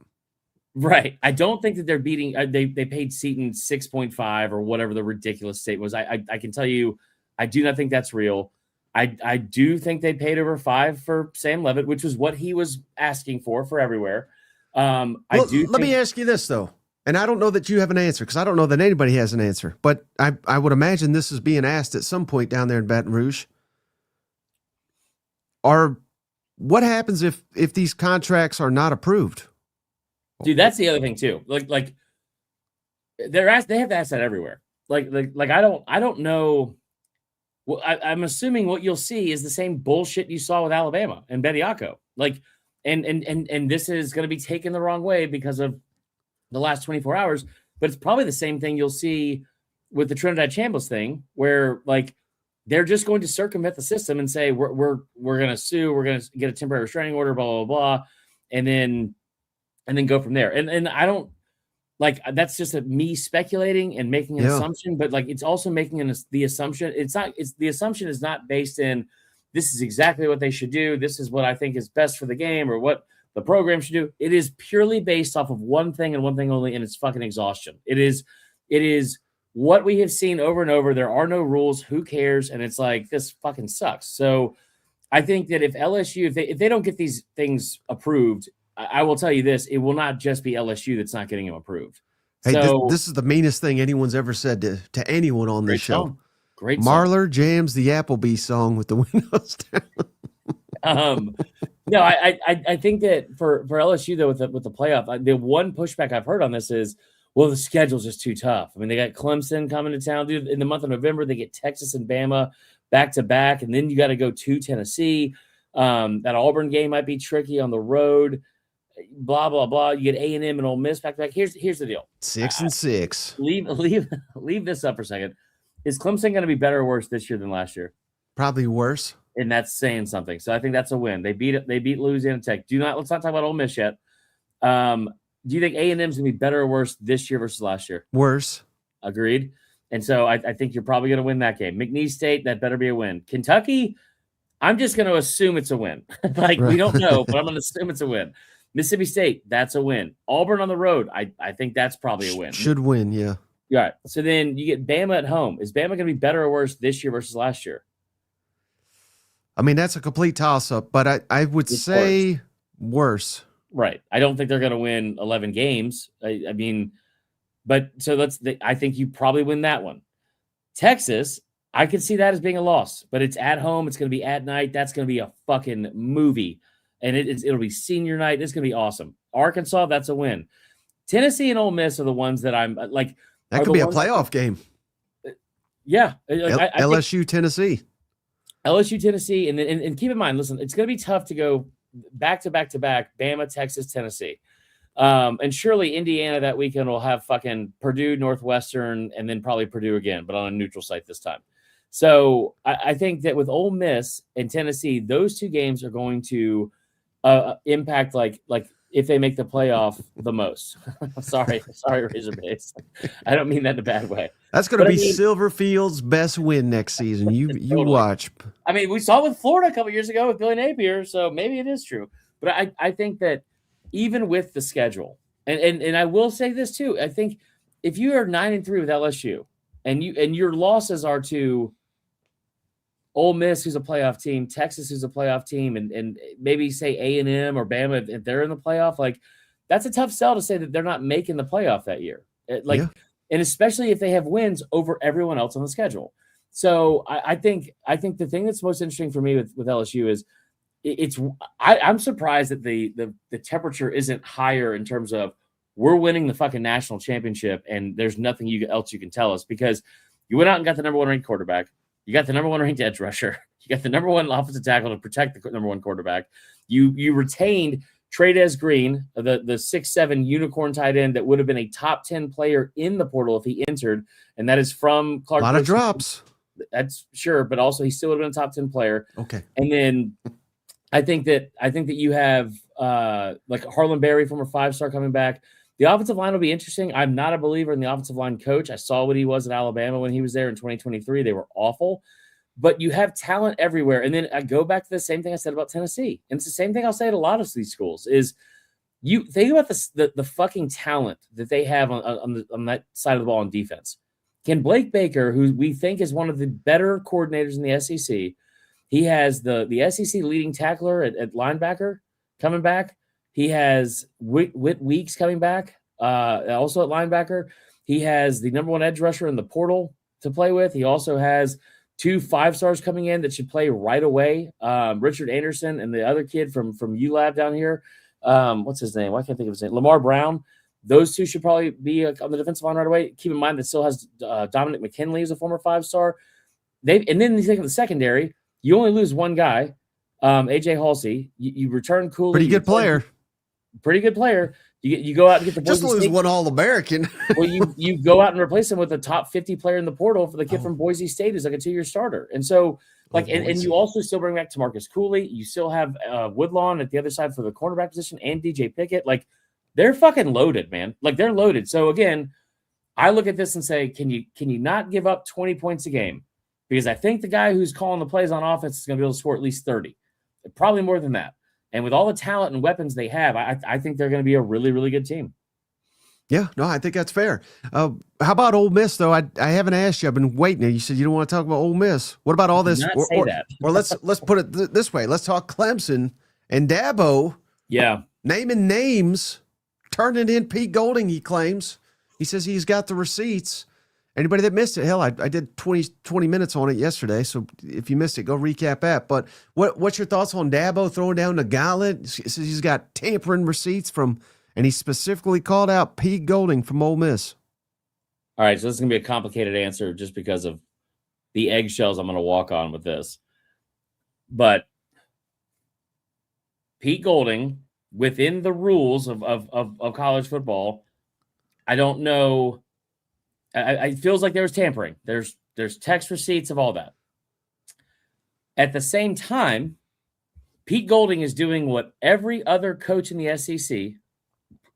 Right. I don't think that they're beating. They paid Seton 6.5 or whatever the ridiculous state was. I can tell you, I do not think that's real. I do think they paid over 5 for Sam Levitt, which was what he was asking for everywhere. Let me ask you this though, and I don't know that you have an answer because I don't know that anybody has an answer. But I would imagine this is being asked at some point down there in Baton Rouge. What happens if these contracts are not approved? Dude, that's the other thing too. Like they have to ask that everywhere. Like I don't know. Well, I'm assuming what you'll see is the same bullshit you saw with Alabama and Bediako. Like, and this is going to be taken the wrong way because of the last 24 hours. But it's probably the same thing you'll see with the Trinidad Chambliss thing, where like they're just going to circumvent the system and say we're going to sue, we're going to get a temporary restraining order, blah blah blah, and then go from there. And I don't like that's just me speculating and making an assumption, but like it's also making the assumption. The assumption is not based in this is exactly what they should do. This is what I think is best for the game or what the program should do. It is purely based off of one thing and one thing only, and it's fucking exhaustion. It is what we have seen over and over. There are no rules. Who cares? And it's like this fucking sucks. So I think that if LSU, if they don't get these things approved, I will tell you this: it will not just be LSU that's not getting him approved. Hey, so, this is the meanest thing anyone's ever said to anyone on this show. Song. Great Marler jams the Applebee song with the windows down. No, I think that for LSU though with the playoff, the one pushback I've heard on this is, well, the schedule's just too tough. I mean, they got Clemson coming to town, dude. In the month of November, they get Texas and Bama back to back, and then you got to go to Tennessee. That Auburn game might be tricky on the road. Blah blah blah. You get A&M and Ole Miss back to back. Here's the deal. 6-6. Leave this up for a second. Is Clemson going to be better or worse this year than last year? Probably worse. And that's saying something. So I think that's a win. They beat Louisiana Tech. Let's not talk about Ole Miss yet. Do you think A&M is going to be better or worse this year versus last year? Worse. Agreed. And so I think you're probably going to win that game. McNeese State, that better be a win. Kentucky, I'm just going to assume it's a win. We don't know, but I'm going to assume it's a win. Mississippi State, that's a win. Auburn on the road, I think that's probably a win. Should win, yeah. All right. So then you get Bama at home. Is Bama going to be better or worse this year versus last year? I mean, that's a complete toss-up, but I would say worse. Right. I don't think they're going to win 11 games. I mean, but so I think you probably win that one. Texas, I could see that as being a loss, but it's at home. It's going to be at night. That's going to be a fucking movie. And it'll be senior night. It's going to be awesome. Arkansas, that's a win. Tennessee and Ole Miss are the ones that I'm like. That could be a playoff game. Yeah. LSU, Tennessee. LSU, Tennessee. And keep in mind, listen, it's going to be tough to go back to back to back, Bama, Texas, Tennessee. And surely Indiana that weekend will have fucking Purdue, Northwestern, and then probably Purdue again, but on a neutral site this time. So I think that with Ole Miss and Tennessee, those two games are going to impact like if they make the playoff the most. sorry, Razorbacks. I don't mean that in a bad way. That's going to be Silverfield's best win next season. You totally. Watch. I mean, we saw it with Florida a couple years ago with Billy Napier, so maybe it is true. But I think that even with the schedule, and I will say this too, I think if you are 9-3 with LSU and your losses are to Ole Miss, who's a playoff team, Texas, who's a playoff team, and maybe say A&M or Bama, if they're in the playoff, like that's a tough sell to say that they're not making the playoff that year. And especially if they have wins over everyone else on the schedule. So I think the thing that's most interesting for me with LSU is I'm surprised that the temperature isn't higher in terms of we're winning the fucking national championship and there's nothing else you can tell us, because you went out and got the number 1 ranked quarterback. You got the number 1 ranked edge rusher. You got the number 1 offensive tackle to protect the number 1 quarterback. You retained Trey'Dez Green, the 6'7" unicorn tight end that would have been a top 10 player in the portal if he entered, and that is from Clark. A lot of drops. That's sure, but also he still would have been a top 10 player. Okay. And then I think that you have like Harlan Berry, former 5-star, coming back. The offensive line will be interesting. I'm not a believer in the offensive line coach. I saw what he was at Alabama when he was there in 2023. They were awful. But you have talent everywhere. And then I go back to the same thing I said about Tennessee. And it's the same thing I'll say at a lot of these schools is you think about the fucking talent that they have on that side of the ball on defense. Can Blake Baker, who we think is one of the better coordinators in the SEC, he has the SEC leading tackler at linebacker coming back. He has Whit Weeks coming back, also at linebacker. He has the number 1 edge rusher in the portal to play with. He also has 2 5-stars coming in that should play right away. Richard Anderson and the other kid from ULab down here. What's his name? Why can't I think of his name? Lamar Brown. Those 2 should probably be on the defensive line right away. Keep in mind that still has Dominic McKinley as a former 5-star. And then you think of the secondary. You only lose 1 guy, AJ Halsey. You return Cooley. Pretty good player. You go out and get the just lose 1 All-American. Well, you go out and replace him with a top 50 player in the portal for the kid from Boise State who's like a 2-year starter. And so and you also still bring back Tamarcus Cooley. You still have Woodlawn at the other side for the cornerback position and DJ Pickett. Like they're fucking loaded, man. Like they're loaded. So again, I look at this and say, can you not give up 20 points a game? Because I think the guy who's calling the plays on offense is going to be able to score at least 30, probably more than that. And with all the talent and weapons they have, I think they're going to be a really, really good team. Yeah, no, I think that's fair. How about Ole Miss, though? I haven't asked you. I've been waiting. You said you don't want to talk about Ole Miss. What about all this? Or let's put it this way. Let's talk Clemson and Dabo. Yeah. Naming names, turning in Pete Golding, he claims. He says he's got the receipts. Anybody that missed it, hell, I did 20 minutes on it yesterday, so if you missed it, go recap that. But what's your thoughts on Dabo throwing down the gauntlet? He says he's got tampering receipts and he specifically called out Pete Golding from Ole Miss. All right, so this is going to be a complicated answer just because of the eggshells I'm going to walk on with this. But Pete Golding, within the rules of college football, I don't know. It feels like there was tampering. There's text receipts of all that. At the same time, Pete Golding is doing what every other coach in the SEC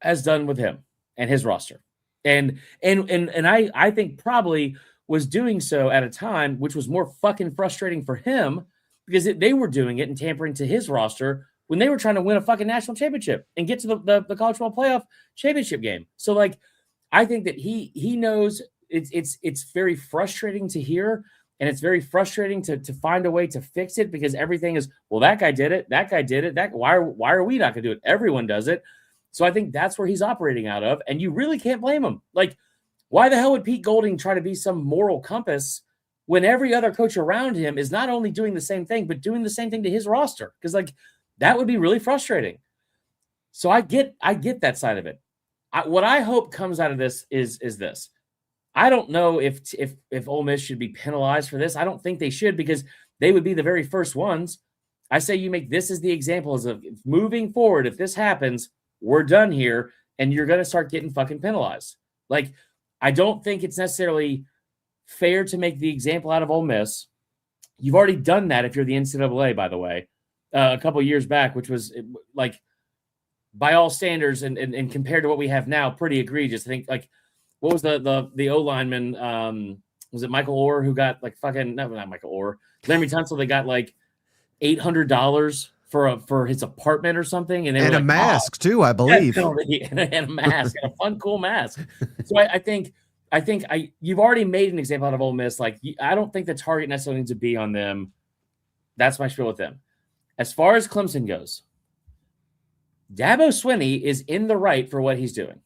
has done with him and his roster. And I think probably was doing so at a time which was more fucking frustrating for him because they were doing it and tampering to his roster when they were trying to win a fucking national championship and get to the college football playoff championship game. So like, I think that he knows it's very frustrating to hear, and it's very frustrating to find a way to fix it because everything is, well, that guy did it. Why are we not going to do it? Everyone does it. So I think that's where he's operating out of, and you really can't blame him. Like, why the hell would Pete Golding try to be some moral compass when every other coach around him is not only doing the same thing, but doing the same thing to his roster? Because like that would be really frustrating. So I get that side of it. What I hope comes out of this is this. I don't know if Ole Miss should be penalized for this. I don't think they should because they would be the very first ones. I say you make this as the example of moving forward. If this happens, we're done here, and you're going to start getting fucking penalized. Like, I don't think it's necessarily fair to make the example out of Ole Miss. You've already done that if you're the NCAA, by the way, a couple of years back, which was like, by all standards and compared to what we have now, pretty egregious. I think like what was the O lineman? Was it Michael Orr who got like fucking not Michael Orr, Larry Tunsil? They got like $800 for his apartment or something, and they And were a like, mask too, I believe. and a mask, and a fun, cool mask. So I think you've already made an example out of Ole Miss. Like, I don't think the target necessarily needs to be on them. That's my spiel with them. As far as Clemson goes, Dabo Swinney is in the right for what he's doing.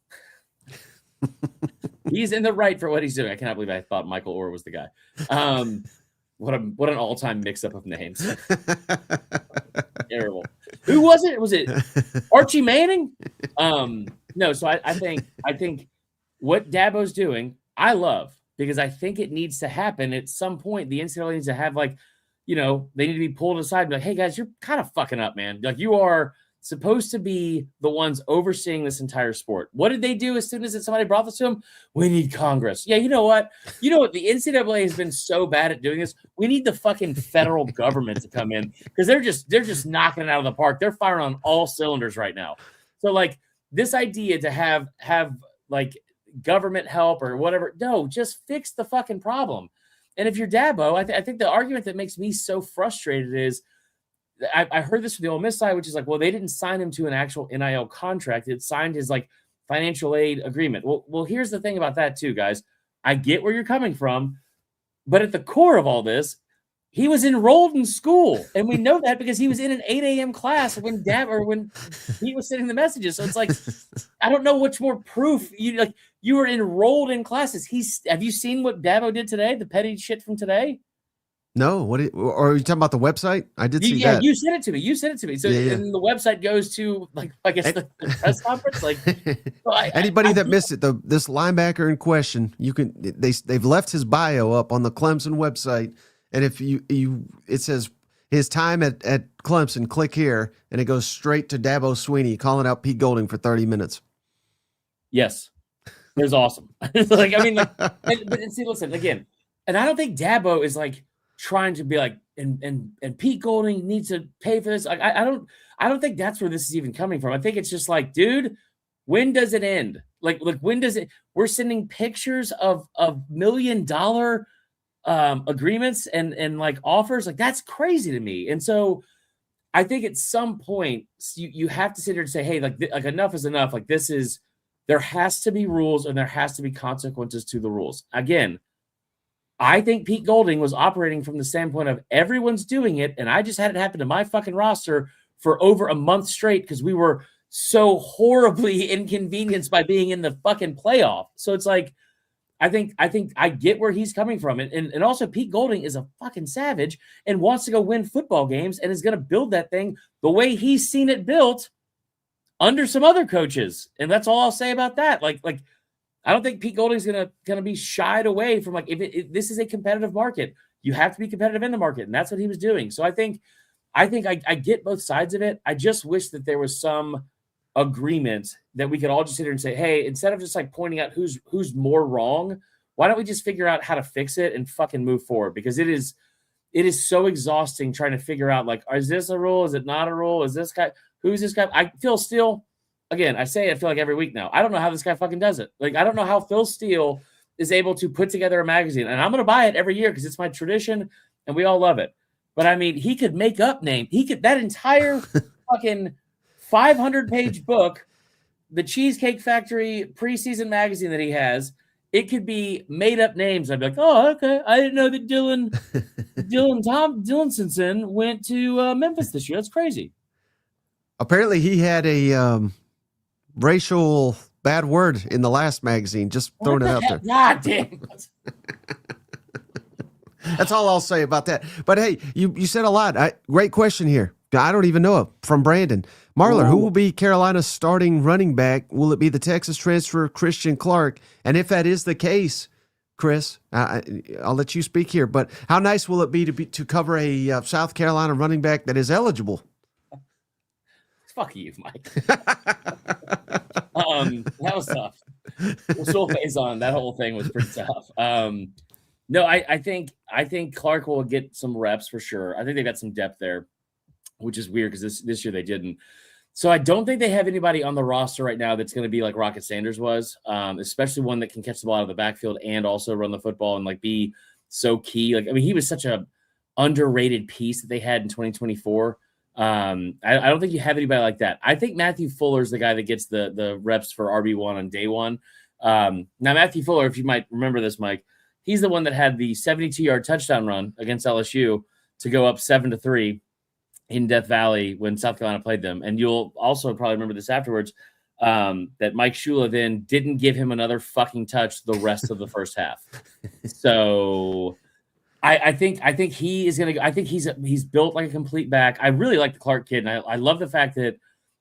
He's in the right for what he's doing. I cannot believe I thought Michael Orr was the guy. What an all-time mix-up of names. Terrible. Who was it? Was it Archie Manning? No. So I think what Dabo's doing, I love, because I think it needs to happen at some point. The NCAA needs to have, like, they need to be pulled aside and be like, hey guys, you're kind of fucking up, man. Like, you are supposed to be the ones overseeing this entire sport. What did they do as soon as somebody brought this to them? We need Congress. Yeah, you know what? The NCAA has been so bad at doing this. We need the fucking federal government to come in, because they're just knocking it out of the park. They're firing on all cylinders right now. So, like, this idea to have like government help or whatever, no, just fix the fucking problem. And if you're Dabo, I think the argument that makes me so frustrated is, I heard this from the Ole Miss side, which is like, well, they didn't sign him to an actual NIL contract. It signed his, like, financial aid agreement. Well, here's the thing about that too, guys. I get where you're coming from, but at the core of all this, he was enrolled in school, and we know that because he was in an 8 a.m. class when he was sending the messages. So it's like, I don't know which more proof you were enrolled in classes. Have you seen what Dabo did today? The petty shit from today. No, or are you talking about the website? I did see that. Yeah, you sent it to me. So And the website goes to, like, I guess the press conference. Like, anybody that missed it, this linebacker in question, they've left his bio up on the Clemson website, and if it says his time at Clemson, click here, and it goes straight to Dabo Swinney calling out Pete Golding for 30 minutes. Yes, it was awesome. Like, I mean, like, but see, listen again, and I don't think Dabo is like trying to be like, and Pete Golding needs to pay for this. Like, I don't think that's where this is even coming from. I think it's just like, dude, when does it end? Like when does it? We're sending pictures of $1 million agreements and like offers. Like, that's crazy to me. And so I think at some point you have to sit here and say, hey, like enough is enough. Like, there has to be rules, and there has to be consequences to the rules. Again, I think Pete Golding was operating from the standpoint of everyone's doing it, and I just had it happen to my fucking roster for over a month straight because we were so horribly inconvenienced by being in the fucking playoff. So it's like, I think I get where he's coming from. And also Pete Golding is a fucking savage and wants to go win football games and is going to build that thing the way he's seen it built under some other coaches. And that's all I'll say about that. Like, I don't think Pete Golding's gonna be shied away from, like, if this is a competitive market, you have to be competitive in the market, and that's what he was doing. So I think I get both sides of it. I just wish that there was some agreement that we could all just sit here and say, hey, instead of just like pointing out who's more wrong, why don't we just figure out how to fix it and fucking move forward? Because it is so exhausting trying to figure out, like, is this a rule? Is it not a rule? Is this guy? Who's this guy? I feel still. Again, I feel like every week now. I don't know how this guy fucking does it. Like, I don't know how Phil Steele is able to put together a magazine. And I'm going to buy it every year because it's my tradition and we all love it. But I mean, he could make up names. That entire fucking 500-page book, the Cheesecake Factory preseason magazine that he has, it could be made up names. I'd be like, oh, okay. I didn't know that Dylan Tomlinson went to Memphis this year. That's crazy. Apparently he had a racial bad word in the last magazine. Just throwing it out there. God damn. That's all I'll say about that. But hey, you said a lot. Great question here. I don't even know it. From Brandon Marler, who will be Carolina's starting running back? Will it be the Texas transfer Christian Clark? And if that is the case, Chris, I'll let you speak here. But how nice will it be to cover a South Carolina running back that is eligible? Fuck you, Mike. That was tough. Still phase on. That whole thing was pretty tough. No, I think Clark will get some reps for sure. I think they got some depth there, which is weird because this year they didn't. So I don't think they have anybody on the roster right now that's going to be like Rocket Sanders was, especially one that can catch the ball out of the backfield and also run the football and like be so key. Like, I mean, he was such a underrated piece that they had in 2024. I don't think you have anybody like that. I think Matthew Fuller is the guy that gets the reps for RB1 on day one. Now, Matthew Fuller, if you might remember this, Mike, he's the one that had the 72-yard touchdown run against LSU to go up 7-3 in Death Valley when South Carolina played them. And you'll also probably remember this afterwards, that Mike Shula then didn't give him another fucking touch the rest of the first half. So I think he is going to. I think he's built like a complete back. I really like the Clark kid, and I love the fact that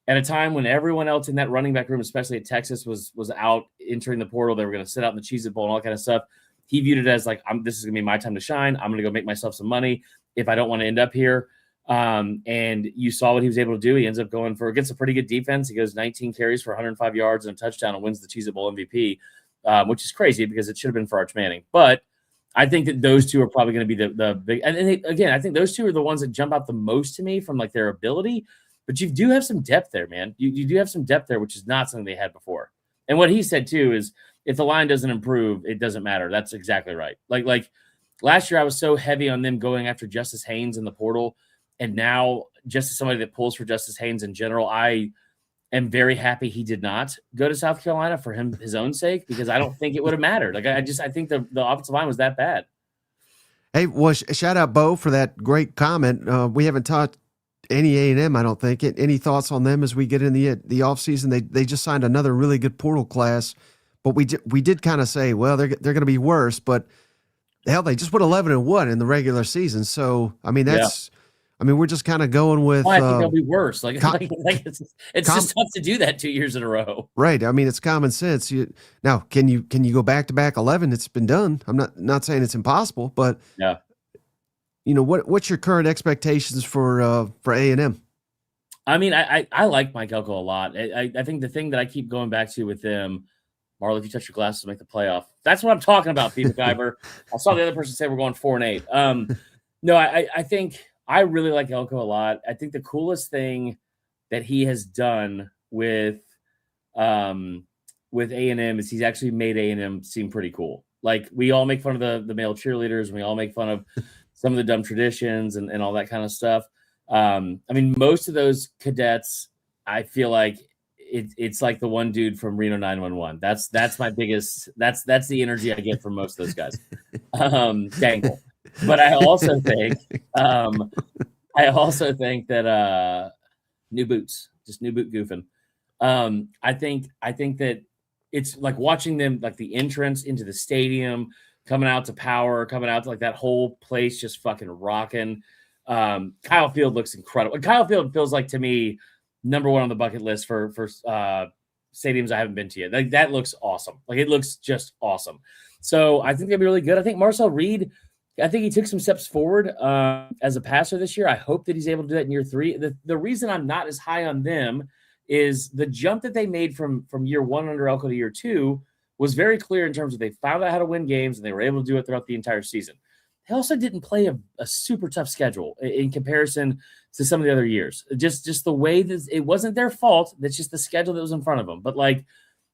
at a time when everyone else in that running back room, especially at Texas, was out entering the portal, they were going to sit out in the Cheez-It Bowl and all that kind of stuff. He viewed it as like, this is going to be my time to shine. I'm going to go make myself some money if I don't want to end up here. And you saw what he was able to do. He ends up going against a pretty good defense. He goes 19 carries for 105 yards and a touchdown and wins the Cheez-It Bowl MVP, which is crazy because it should have been for Arch Manning. But I think that those two are probably going to be the big. And again, I think those two are the ones that jump out the most to me from like their ability. But you do have some depth there, man. You do have some depth there, which is not something they had before. And what he said too is, if the line doesn't improve, it doesn't matter. That's exactly right. Like last year, I was so heavy on them going after Justice Haynes in the portal. And now, just as somebody that pulls for Justice Haynes in general, I am very happy he did not go to South Carolina for his own sake, because I don't think it would have mattered. Like I think the offensive line was that bad. Hey, well, shout out Bo for that great comment. We haven't taught any A&M, I don't think. Any thoughts on them as we get in the offseason? They just signed another really good portal class, but we did kind of say, well, they're going to be worse, but hell, they just put 11-1 in the regular season. So I mean, we're just kind of going with. Well, I think they'll be worse. It's just tough to do that 2 years in a row. Right. I mean, it's common sense. Now, can you go back to back 11? It's been done. I'm not saying it's impossible, but yeah. What's your current expectations for A&M? I mean, I like Mike Elko a lot. I think the thing that I keep going back to with them, Marla, if you touch your glasses, make the playoff. That's what I'm talking about, Peter Guyver. I saw the other person say we're going 4-8. No, I think I really like Elko a lot. I think the coolest thing that he has done with A&M is he's actually made A&M seem pretty cool. Like, we all make fun of the male cheerleaders, and we all make fun of some of the dumb traditions and all that kind of stuff. I mean, most of those cadets, I feel like it's like the one dude from Reno 911. That's my biggest. That's the energy I get from most of those guys. Dangle. But I also think that new boots, just new boot goofing. I think that it's like watching them, like the entrance into the stadium, coming out to power, coming out to like that whole place just fucking rocking. Kyle Field looks incredible. Kyle Field feels like, to me, number one on the bucket list for stadiums I haven't been to yet. Like, that looks awesome. Like, it looks just awesome. So I think they'll be really good. I think Marcel Reed, I think he took some steps forward as a passer this year. I hope that he's able to do that in year 3. The reason I'm not as high on them is the jump that they made from year 1 under Elko to year 2 was very clear in terms of they found out how to win games, and they were able to do it throughout the entire season. They also didn't play a super tough schedule in comparison to some of the other years. Just the way that it wasn't their fault. That's just the schedule that was in front of them. But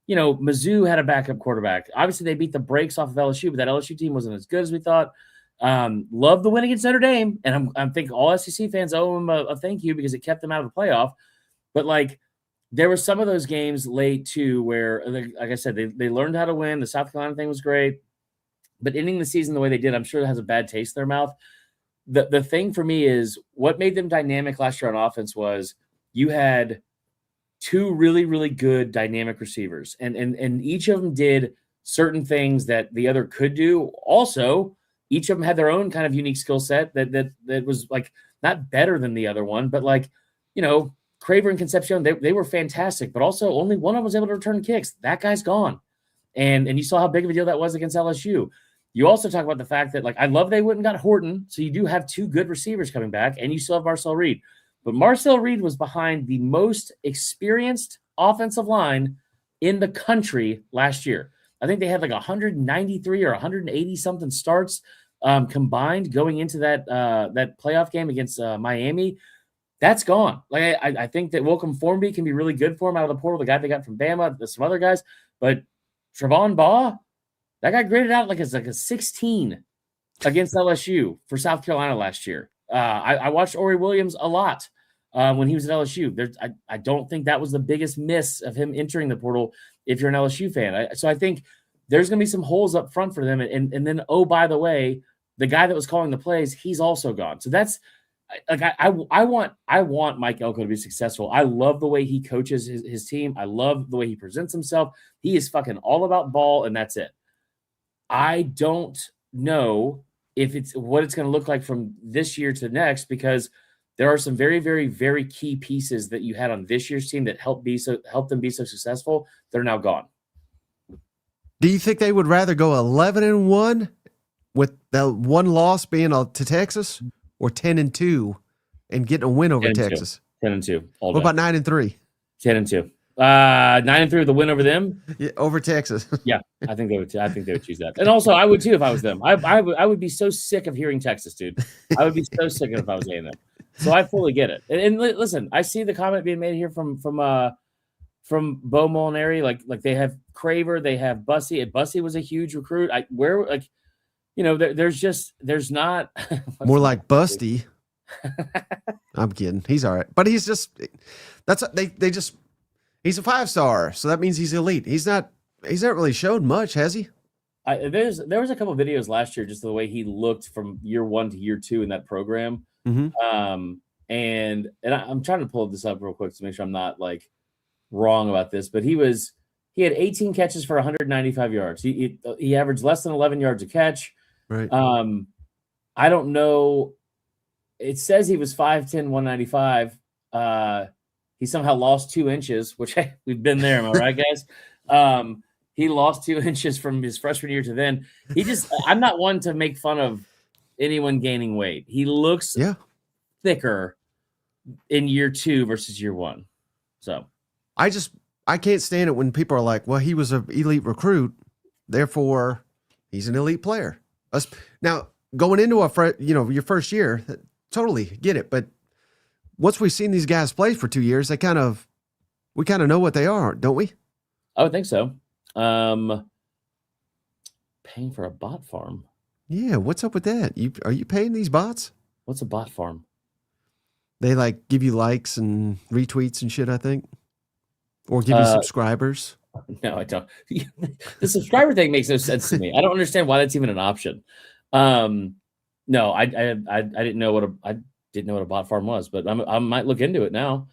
Mizzou had a backup quarterback. Obviously, they beat the brakes off of LSU, but that LSU team wasn't as good as we thought. Love the win against Notre Dame, and I'm thinking all SEC fans owe them a thank you because it kept them out of the playoff. But there were some of those games late too where, like I said, they learned how to win. The South Carolina thing was great, but ending the season the way they did, I'm sure it has a bad taste in their mouth. The thing for me is what made them dynamic last year on offense was you had 2 really, really good dynamic receivers, and each of them did certain things that the other could do. Also, each of them had their own kind of unique skill set that was like not better than the other one, but Craver and Concepcion, they were fantastic, but also only one of them was able to return kicks. That guy's gone. And you saw how big of a deal that was against LSU. You also talk about the fact that, I love they went and got Horton, so you do have 2 good receivers coming back, and you still have Marcel Reed. But Marcel Reed was behind the most experienced offensive line in the country last year. I think they had 193 or 180-something starts combined going into that playoff game against Miami. That's gone. I think that Welcome Formby can be really good for him out of the portal, the guy they got from Bama, some other guys. But Trevon Baugh, that guy graded out like a 16 against LSU for South Carolina last year. I watched Ori Williams a lot. when he was at LSU. I don't think that was the biggest miss of him entering the portal if you're an LSU fan. So I think there's going to be some holes up front for them. And then, oh, by the way, the guy that was calling the plays, he's also gone. So that's like I want Mike Elko to be successful. I love the way he coaches his team. I love the way he presents himself. He is fucking all about ball, and that's it. I don't know if it's what it's going to look like from this year to next, because there are some very, very, very key pieces that you had on this year's team that helped them be so successful. They're now gone. Do you think they would rather go 11-1 with the one loss being to Texas, or 10-2 and getting a win over Texas? 10-2. What about 9-3? 10-2. 9-3 with a win over them. Yeah, over Texas. Yeah, I think they would choose that. And also, I would too if I was them. I would be so sick of hearing Texas, dude. I would be so sick of it if I was A&M. So I fully get it. And listen, I see the comment being made here from Bo Molinari. Like they have Craver, they have Bussy. And Bussy was a huge recruit. There's not more like Busty. I'm kidding. He's all right, but he's just he's a 5-star, so that means he's elite. He's not really showed much, has he? There was a couple of videos last year, just the way he looked from year 1 to year 2 in that program. Mm-hmm. And I'm trying to pull this up real quick to make sure I'm not like wrong about this, but he had 18 catches for 195 yards. He averaged less than 11 yards a catch. Right. I don't know. It says he was 5'10", 195. He somehow lost 2 inches, which we've been there. Am I right, guys? He lost 2 inches from his freshman year to then. I'm not one to make fun of anyone gaining weight. He looks thicker in year 2 versus year 1. So I can't stand it when people are like, well, he was an elite recruit, therefore he's an elite player. Now, going into your first year, totally get it. But once we've seen these guys play for 2 years, we kind of know what they are, don't we? I would think so. Paying for a bot farm. Yeah, what's up with that? Are you paying these bots? What's a bot farm? They like give you likes and retweets and shit, I think. Or give you subscribers. No, I don't. The subscriber thing makes no sense to me. I don't understand why that's even an option. No, I didn't know what a bot farm was, but I might look into it now.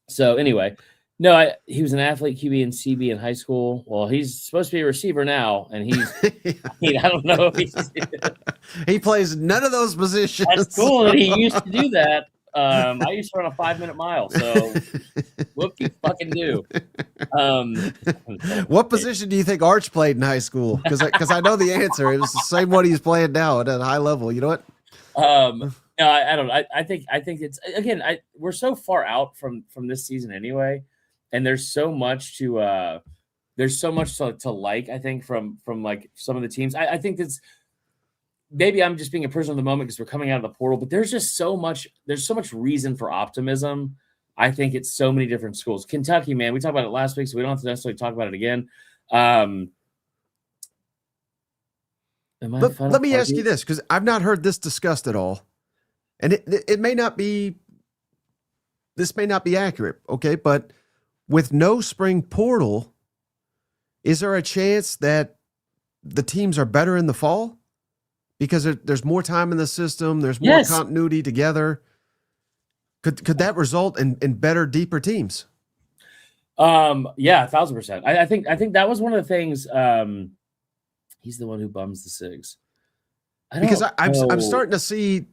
So anyway, no, he was an athlete, QB and CB in high school. Well, he's supposed to be a receiver now, and I don't know if he's he plays none of those positions. That's cool that he used to do that. I used to run a 5-minute mile, so whoop you fucking do. What position do you think Arch played in high school? Because I know the answer. It was the same one he's playing now at a high level. You know what? No, I don't. I think it's, again, we're so far out from this season anyway, and there's so much to like. I think from like some of the teams. I think that's. Maybe I'm just being a prisoner of the moment because we're coming out of the portal, but there's just so much reason for optimism. I think it's so many different schools. Kentucky, man, we talked about it last week, so we don't have to necessarily talk about it again. Let me ask you this, because I've not heard this discussed at all. And it may not be, this may not be accurate, okay? But with no spring portal, is there a chance that the teams are better in the fall? Because there's more time in the system, there's more continuity together. Could that result in better, deeper teams? Yeah, 1,000%. I think that was one of the things. He's the one who bums the SIGs. I'm starting to see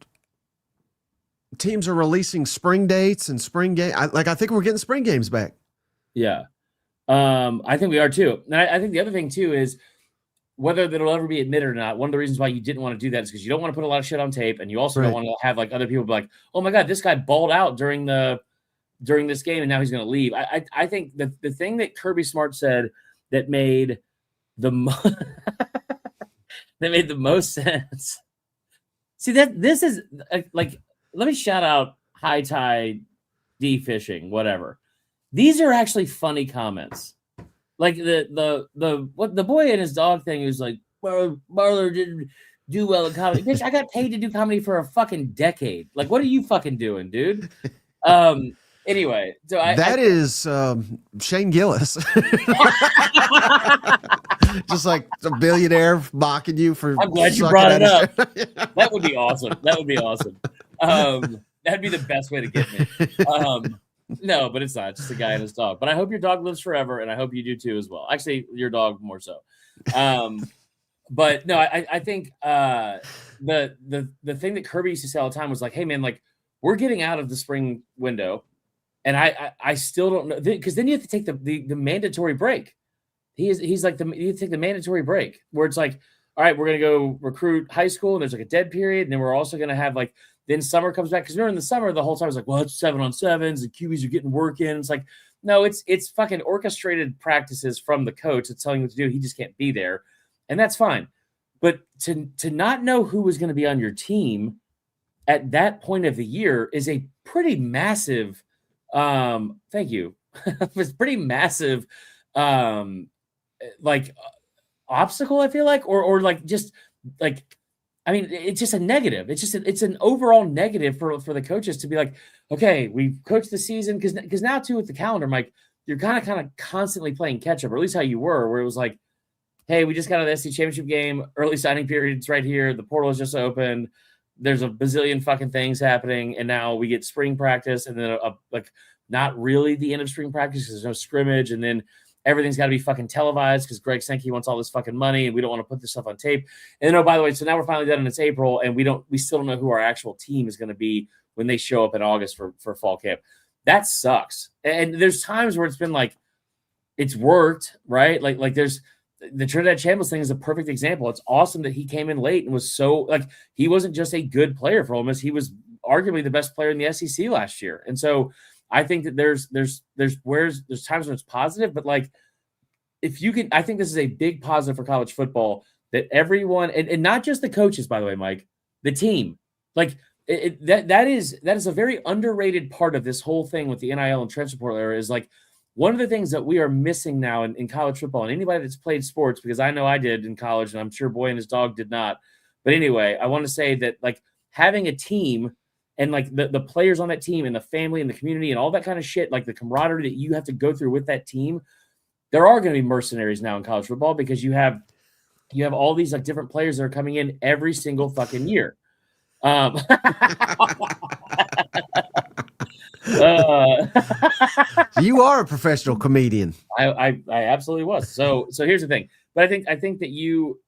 teams are releasing spring dates and spring game. I think we're getting spring games back. Yeah, I think we are too. And I think the other thing too is, whether that'll ever be admitted or not, one of the reasons why you didn't want to do that is because you don't want to put a lot of shit on tape, and you also don't want to have like other people be like, "Oh my god, this guy balled out during this game, and now he's going to leave." I think the thing that Kirby Smart said that made the most sense. See that this is like, let me shout out High Tide, D Fishing, whatever. These are actually funny comments. Like the boy and his dog thing, who's like, Marler do well in comedy. Bitch, I got paid to do comedy for a fucking decade. Like, what are you fucking doing, dude? Anyway, so that is Shane Gillis. Just like a billionaire mocking you for. I'm glad you brought it up. That would be awesome. That would be awesome. That'd be the best way to get me. No, but it's not. It's just a guy and his dog. But I hope your dog lives forever, and I hope you do too as well. Actually, your dog more so. But no, I think the thing that Kirby used to say all the time was like, "Hey man, like we're getting out of the spring window." And I still don't know, because then you have to take the mandatory break. He's like you take the mandatory break where it's like, all right, we're gonna go recruit high school, and there's like a dead period, and then we're also gonna have like then summer comes back, because remember in the summer the whole time it's like, well, it's 7-on-7s, the QBs are getting work in. It's like, no, it's fucking orchestrated practices from the coach that's telling you what to do. He just can't be there, and that's fine. But to not know who was going to be on your team at that point of the year is a pretty massive. Thank you. It's pretty massive, like obstacle. I feel like, or like just like, I mean, it's just a negative. It's an overall negative for the coaches to be like, okay, we've coached the season because now too with the calendar, Mike, you're kind of constantly playing catch up, or at least how you were, where it was like, hey, we just got an SC championship game, early signing periods right here. The portal is just open. There's a bazillion fucking things happening, and now we get spring practice, and then like not really the end of spring practice because there's no scrimmage, and then everything's got to be fucking televised because Greg Sankey wants all this fucking money, and we don't want to put this stuff on tape. And then, oh, by the way, so now we're finally done, and it's April, and we still don't know who our actual team is going to be when they show up in August for fall camp. That sucks. And there's times where it's been like it's worked, right? Like there's. The Trinidad Chambliss thing is a perfect example. It's awesome that he came in late and was so like he wasn't just a good player for Ole Miss. He was arguably the best player in the SEC last year. And so I think that there's times when it's positive, but like if you can, I think this is a big positive for college football that everyone and not just the coaches, by the way, Mike, the team, like that is a very underrated part of this whole thing with the NIL and transfer portal era is like. One of the things that we are missing now in college football, and anybody that's played sports, because I know I did in college, and I'm sure Boy and his dog did not. But anyway, I want to say that like having a team and like the players on that team and the family and the community and all that kind of shit, like the camaraderie that you have to go through with that team, there are going to be mercenaries now in college football because you have all these like different players that are coming in every single fucking year. You are a professional comedian. I absolutely was. So here's the thing. But I think that you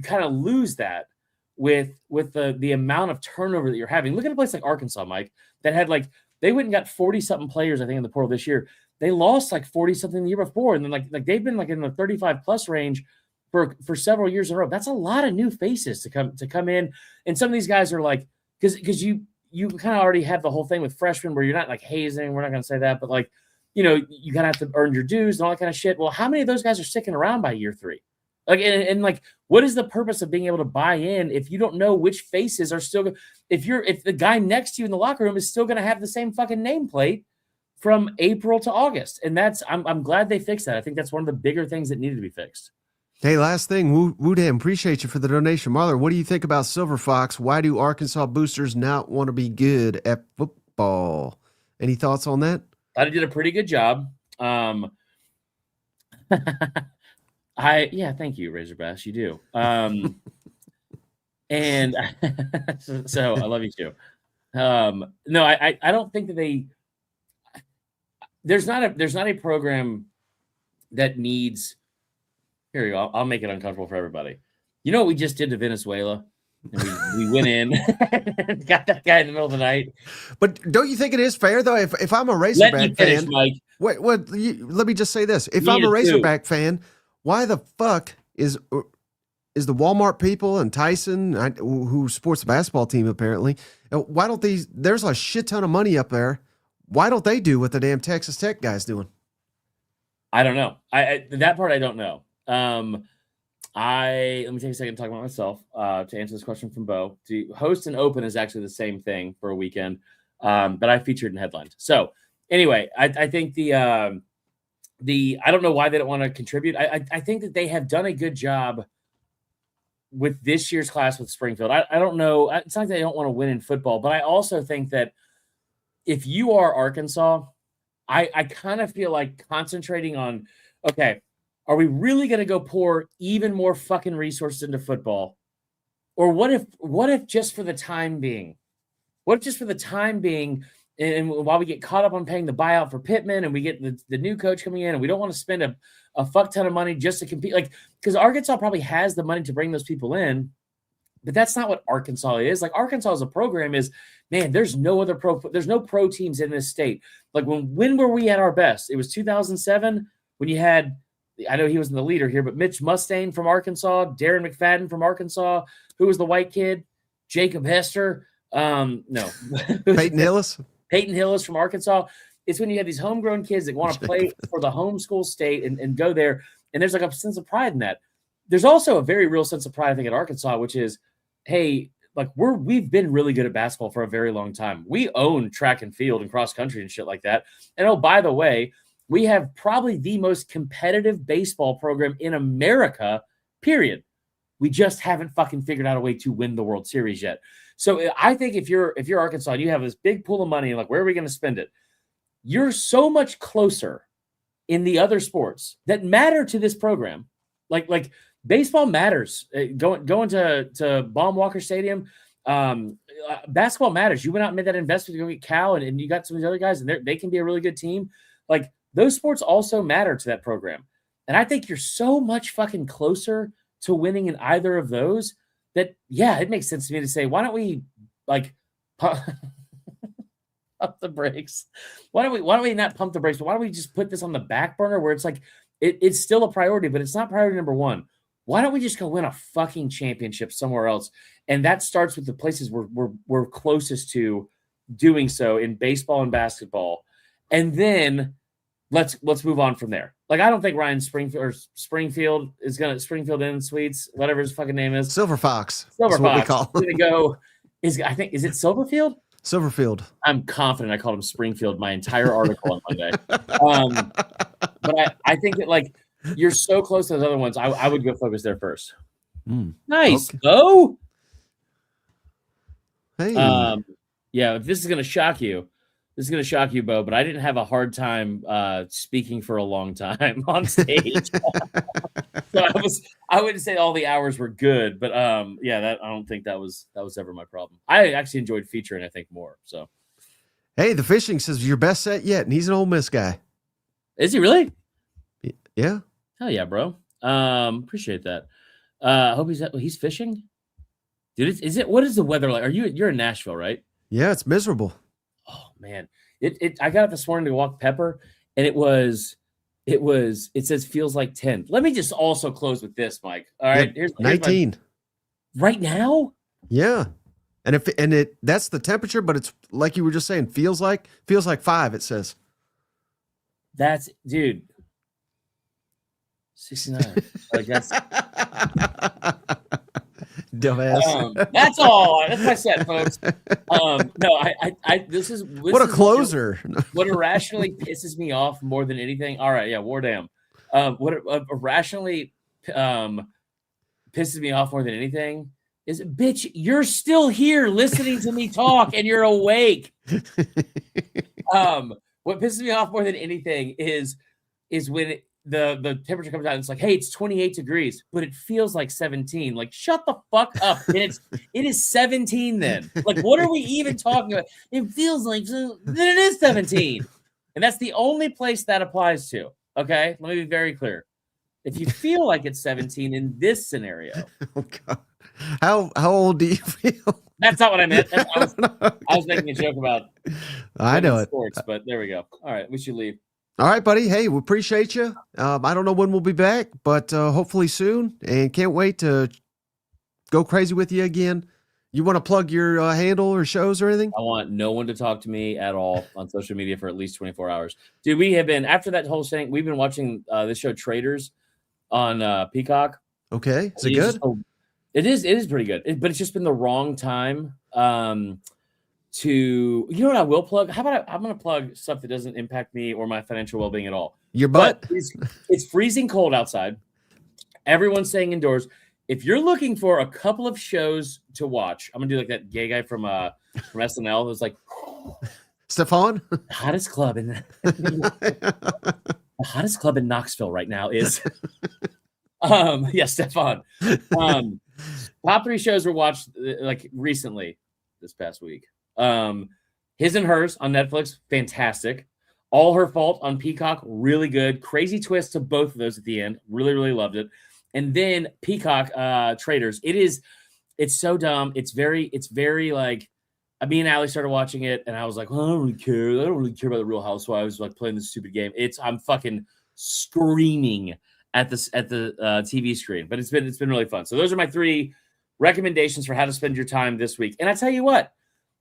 kind of lose that with the amount of turnover that you're having. Look at a place like Arkansas, Mike, that had like they went and got 40-something players, I think, in the portal this year. They lost like 40-something the year before, and then like they've been like in the 35+ range for several years in a row. That's a lot of new faces to come in, and some of these guys are like because you kind of already have the whole thing with freshmen where you're not like hazing. We're not going to say that, but like, you know, you kind of have to earn your dues and all that kind of shit. Well, how many of those guys are sticking around by year 3? Like, and like, what is the purpose of being able to buy in if you don't know which faces are still, if the guy next to you in the locker room is still going to have the same fucking nameplate from April to August. And I'm glad they fixed that. I think that's one of the bigger things that needed to be fixed. Hey, last thing, Woo Dan, appreciate you for the donation. Marler, what do you think about Silver Fox? Why do Arkansas boosters not want to be good at football? Any thoughts on that? I did a pretty good job. Thank you, Razorbacks, you do. And so I love you too. No, I don't think that there's not a program that needs. Here you go. I'll make it uncomfortable for everybody. You know what we just did to Venezuela? And we went in and got that guy in the middle of the night. But don't you think it is fair, though? If I'm a Razorback fan, Mike. Wait, let me just say this. If I'm a Razorback fan, why the fuck is the Walmart people and Tyson, who sports the basketball team apparently, why don't there's a shit ton of money up there. Why don't they do what the damn Texas Tech guy's doing? I don't know. That part I don't know. Let me take a second to talk about myself to answer this question from Bo. To host and open is actually the same thing for a weekend, but I featured in headlines. So anyway, I think I don't know why they don't want to contribute. I think that they have done a good job with this year's class with Springfield. I don't know. It's not that they don't want to win in football, but I also think that if you are Arkansas, I kind of feel like concentrating on, okay, are we really going to go pour even more fucking resources into football? Or what if just for the time being, and while we get caught up on paying the buyout for Pittman and we get the new coach coming in and we don't want to spend a fuck ton of money just to compete, like, because Arkansas probably has the money to bring those people in, but that's not what Arkansas is. Like, Arkansas as a program is, man, there's no pro teams in this state. Like, when were we at our best? It was 2007 when you had, I know he wasn't the leader here, but Mitch Mustaine from Arkansas, Darren McFadden from Arkansas. Who was the white kid? Jacob Hester. No. Peyton Hillis. Peyton Hillis from Arkansas. It's when you have these homegrown kids that want to play for the homeschool state and go there. And there's like a sense of pride in that. There's also a very real sense of pride, I think, at Arkansas, which is, hey, like we've been really good at basketball for a very long time. We own track and field and cross country and shit like that. And oh, by the way, we have probably the most competitive baseball program in America, period. We just haven't fucking figured out a way to win the World Series yet. So I think if you're Arkansas and you have this big pool of money, like, where are we going to spend it? You're so much closer in the other sports that matter to this program. Like baseball matters. Going to Baum Walker Stadium, basketball matters. You went out and made that investment to go get Cal, and you got some of these other guys, and they can be a really good team. Like, those sports also matter to that program. And I think you're so much fucking closer to winning in either of those that, yeah, it makes sense to me to say, why don't we like pump the brakes? Why don't we not pump the brakes? But why don't we just put this on the back burner where it's like, it's still a priority, but it's not priority number one. Why don't we just go win a fucking championship somewhere else? And that starts with the places we're closest to doing so in baseball and basketball. And then let's move on from there. Like, I don't think Ryan Springfield is going to Springfield Inn Suites, whatever his fucking name is. Silver Fox. Silver That's Fox. What we call Going to go. Is it Silverfield? Silverfield. I'm confident I called him Springfield my entire article on Monday. But I think that, like, you're so close to those other ones. I would go focus there first. Nice. Okay. Go. Hey. Yeah, if this is going to shock you, Bo, but I didn't have a hard time speaking for a long time on stage. So I wouldn't say all the hours were good, but yeah, I don't think that was ever my problem. I actually enjoyed featuring, I think, more. So, hey, the fishing says your best set yet, and he's an Ole Miss guy. Is he really? Yeah. Hell yeah, bro. Appreciate that. I hope he's fishing. Dude, what is the weather like? You're in Nashville, right? Yeah, it's miserable. Oh man, I got up this morning to walk Pepper, and it says feels like 10. Let me just also close with this, Mike. All right, here's 19 right now. Yeah, and that's the temperature, but it's like you were just saying, feels like 5. It says. That's, dude. 69. Like, that's dumbass. That's all. That's my set, folks. No, this is what a closer. What irrationally pisses me off more than anything. All right, yeah, war damn. What irrationally pisses me off more than anything is, bitch, you're still here listening to me talk and you're awake. What pisses me off more than anything is when the temperature comes out and it's like, hey, it's 28 degrees, but it feels like 17. Like, shut the fuck up. And it is 17 then. Like, what are we even talking about? It feels like, then it is 17. And that's the only place that applies to. Okay? Let me be very clear. If you feel like it's 17 in this scenario. Oh God. How old do you feel? That's not what I meant. I was making a joke about I know sports, but there we go. All right, we should leave. All right, buddy. Hey, we appreciate you. I don't know when we'll be back, but hopefully soon. And can't wait to go crazy with you again. You want to plug your handle or shows or anything? I want no one to talk to me at all on social media for at least 24 hours. Dude, we have been, after that whole thing, we've been watching this show Traders on Peacock. Okay. Is it good? It is pretty good. But it's just been the wrong time to, you know what I will plug? How about I'm going to plug stuff that doesn't impact me or my financial well-being at all. Your butt? But it's freezing cold outside. Everyone's staying indoors. if you're looking for a couple of shows to watch, I'm gonna do like that gay guy from SNL who's like Stefan? the hottest club in the hottest club in Knoxville right now is Stefan. Top 3 shows were watched like recently this past week. His and Hers on Netflix, fantastic. All Her Fault on Peacock, really good. Crazy twist to both of those at the end. Really, really loved it. And then Peacock Traders. It's so dumb. It's very like, me and Allie started watching it, and I was like, well, I don't really care. I don't really care about the Real Housewives, like playing this stupid game. I'm fucking screaming at the TV screen, but it's been really fun. So those are my 3 recommendations for how to spend your time this week. And I tell you what,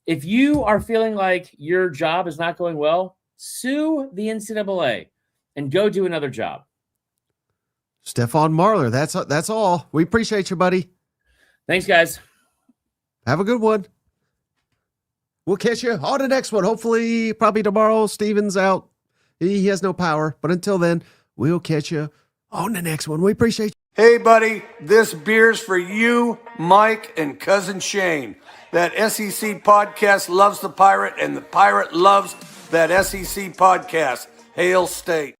if you are feeling like your job is not going well, sue the NCAA and go do another job. Stefan Marler. That's all. We appreciate you, buddy. Thanks, guys. Have a good one. We'll catch you on the next one. Hopefully, probably tomorrow. Steven's out. He has no power. But until then, we'll catch you on the next one. We appreciate you. Hey, buddy, this beer's for you, Mike, and Cousin Shane. That SEC podcast loves the Pirate, and the Pirate loves that SEC podcast. Hail State.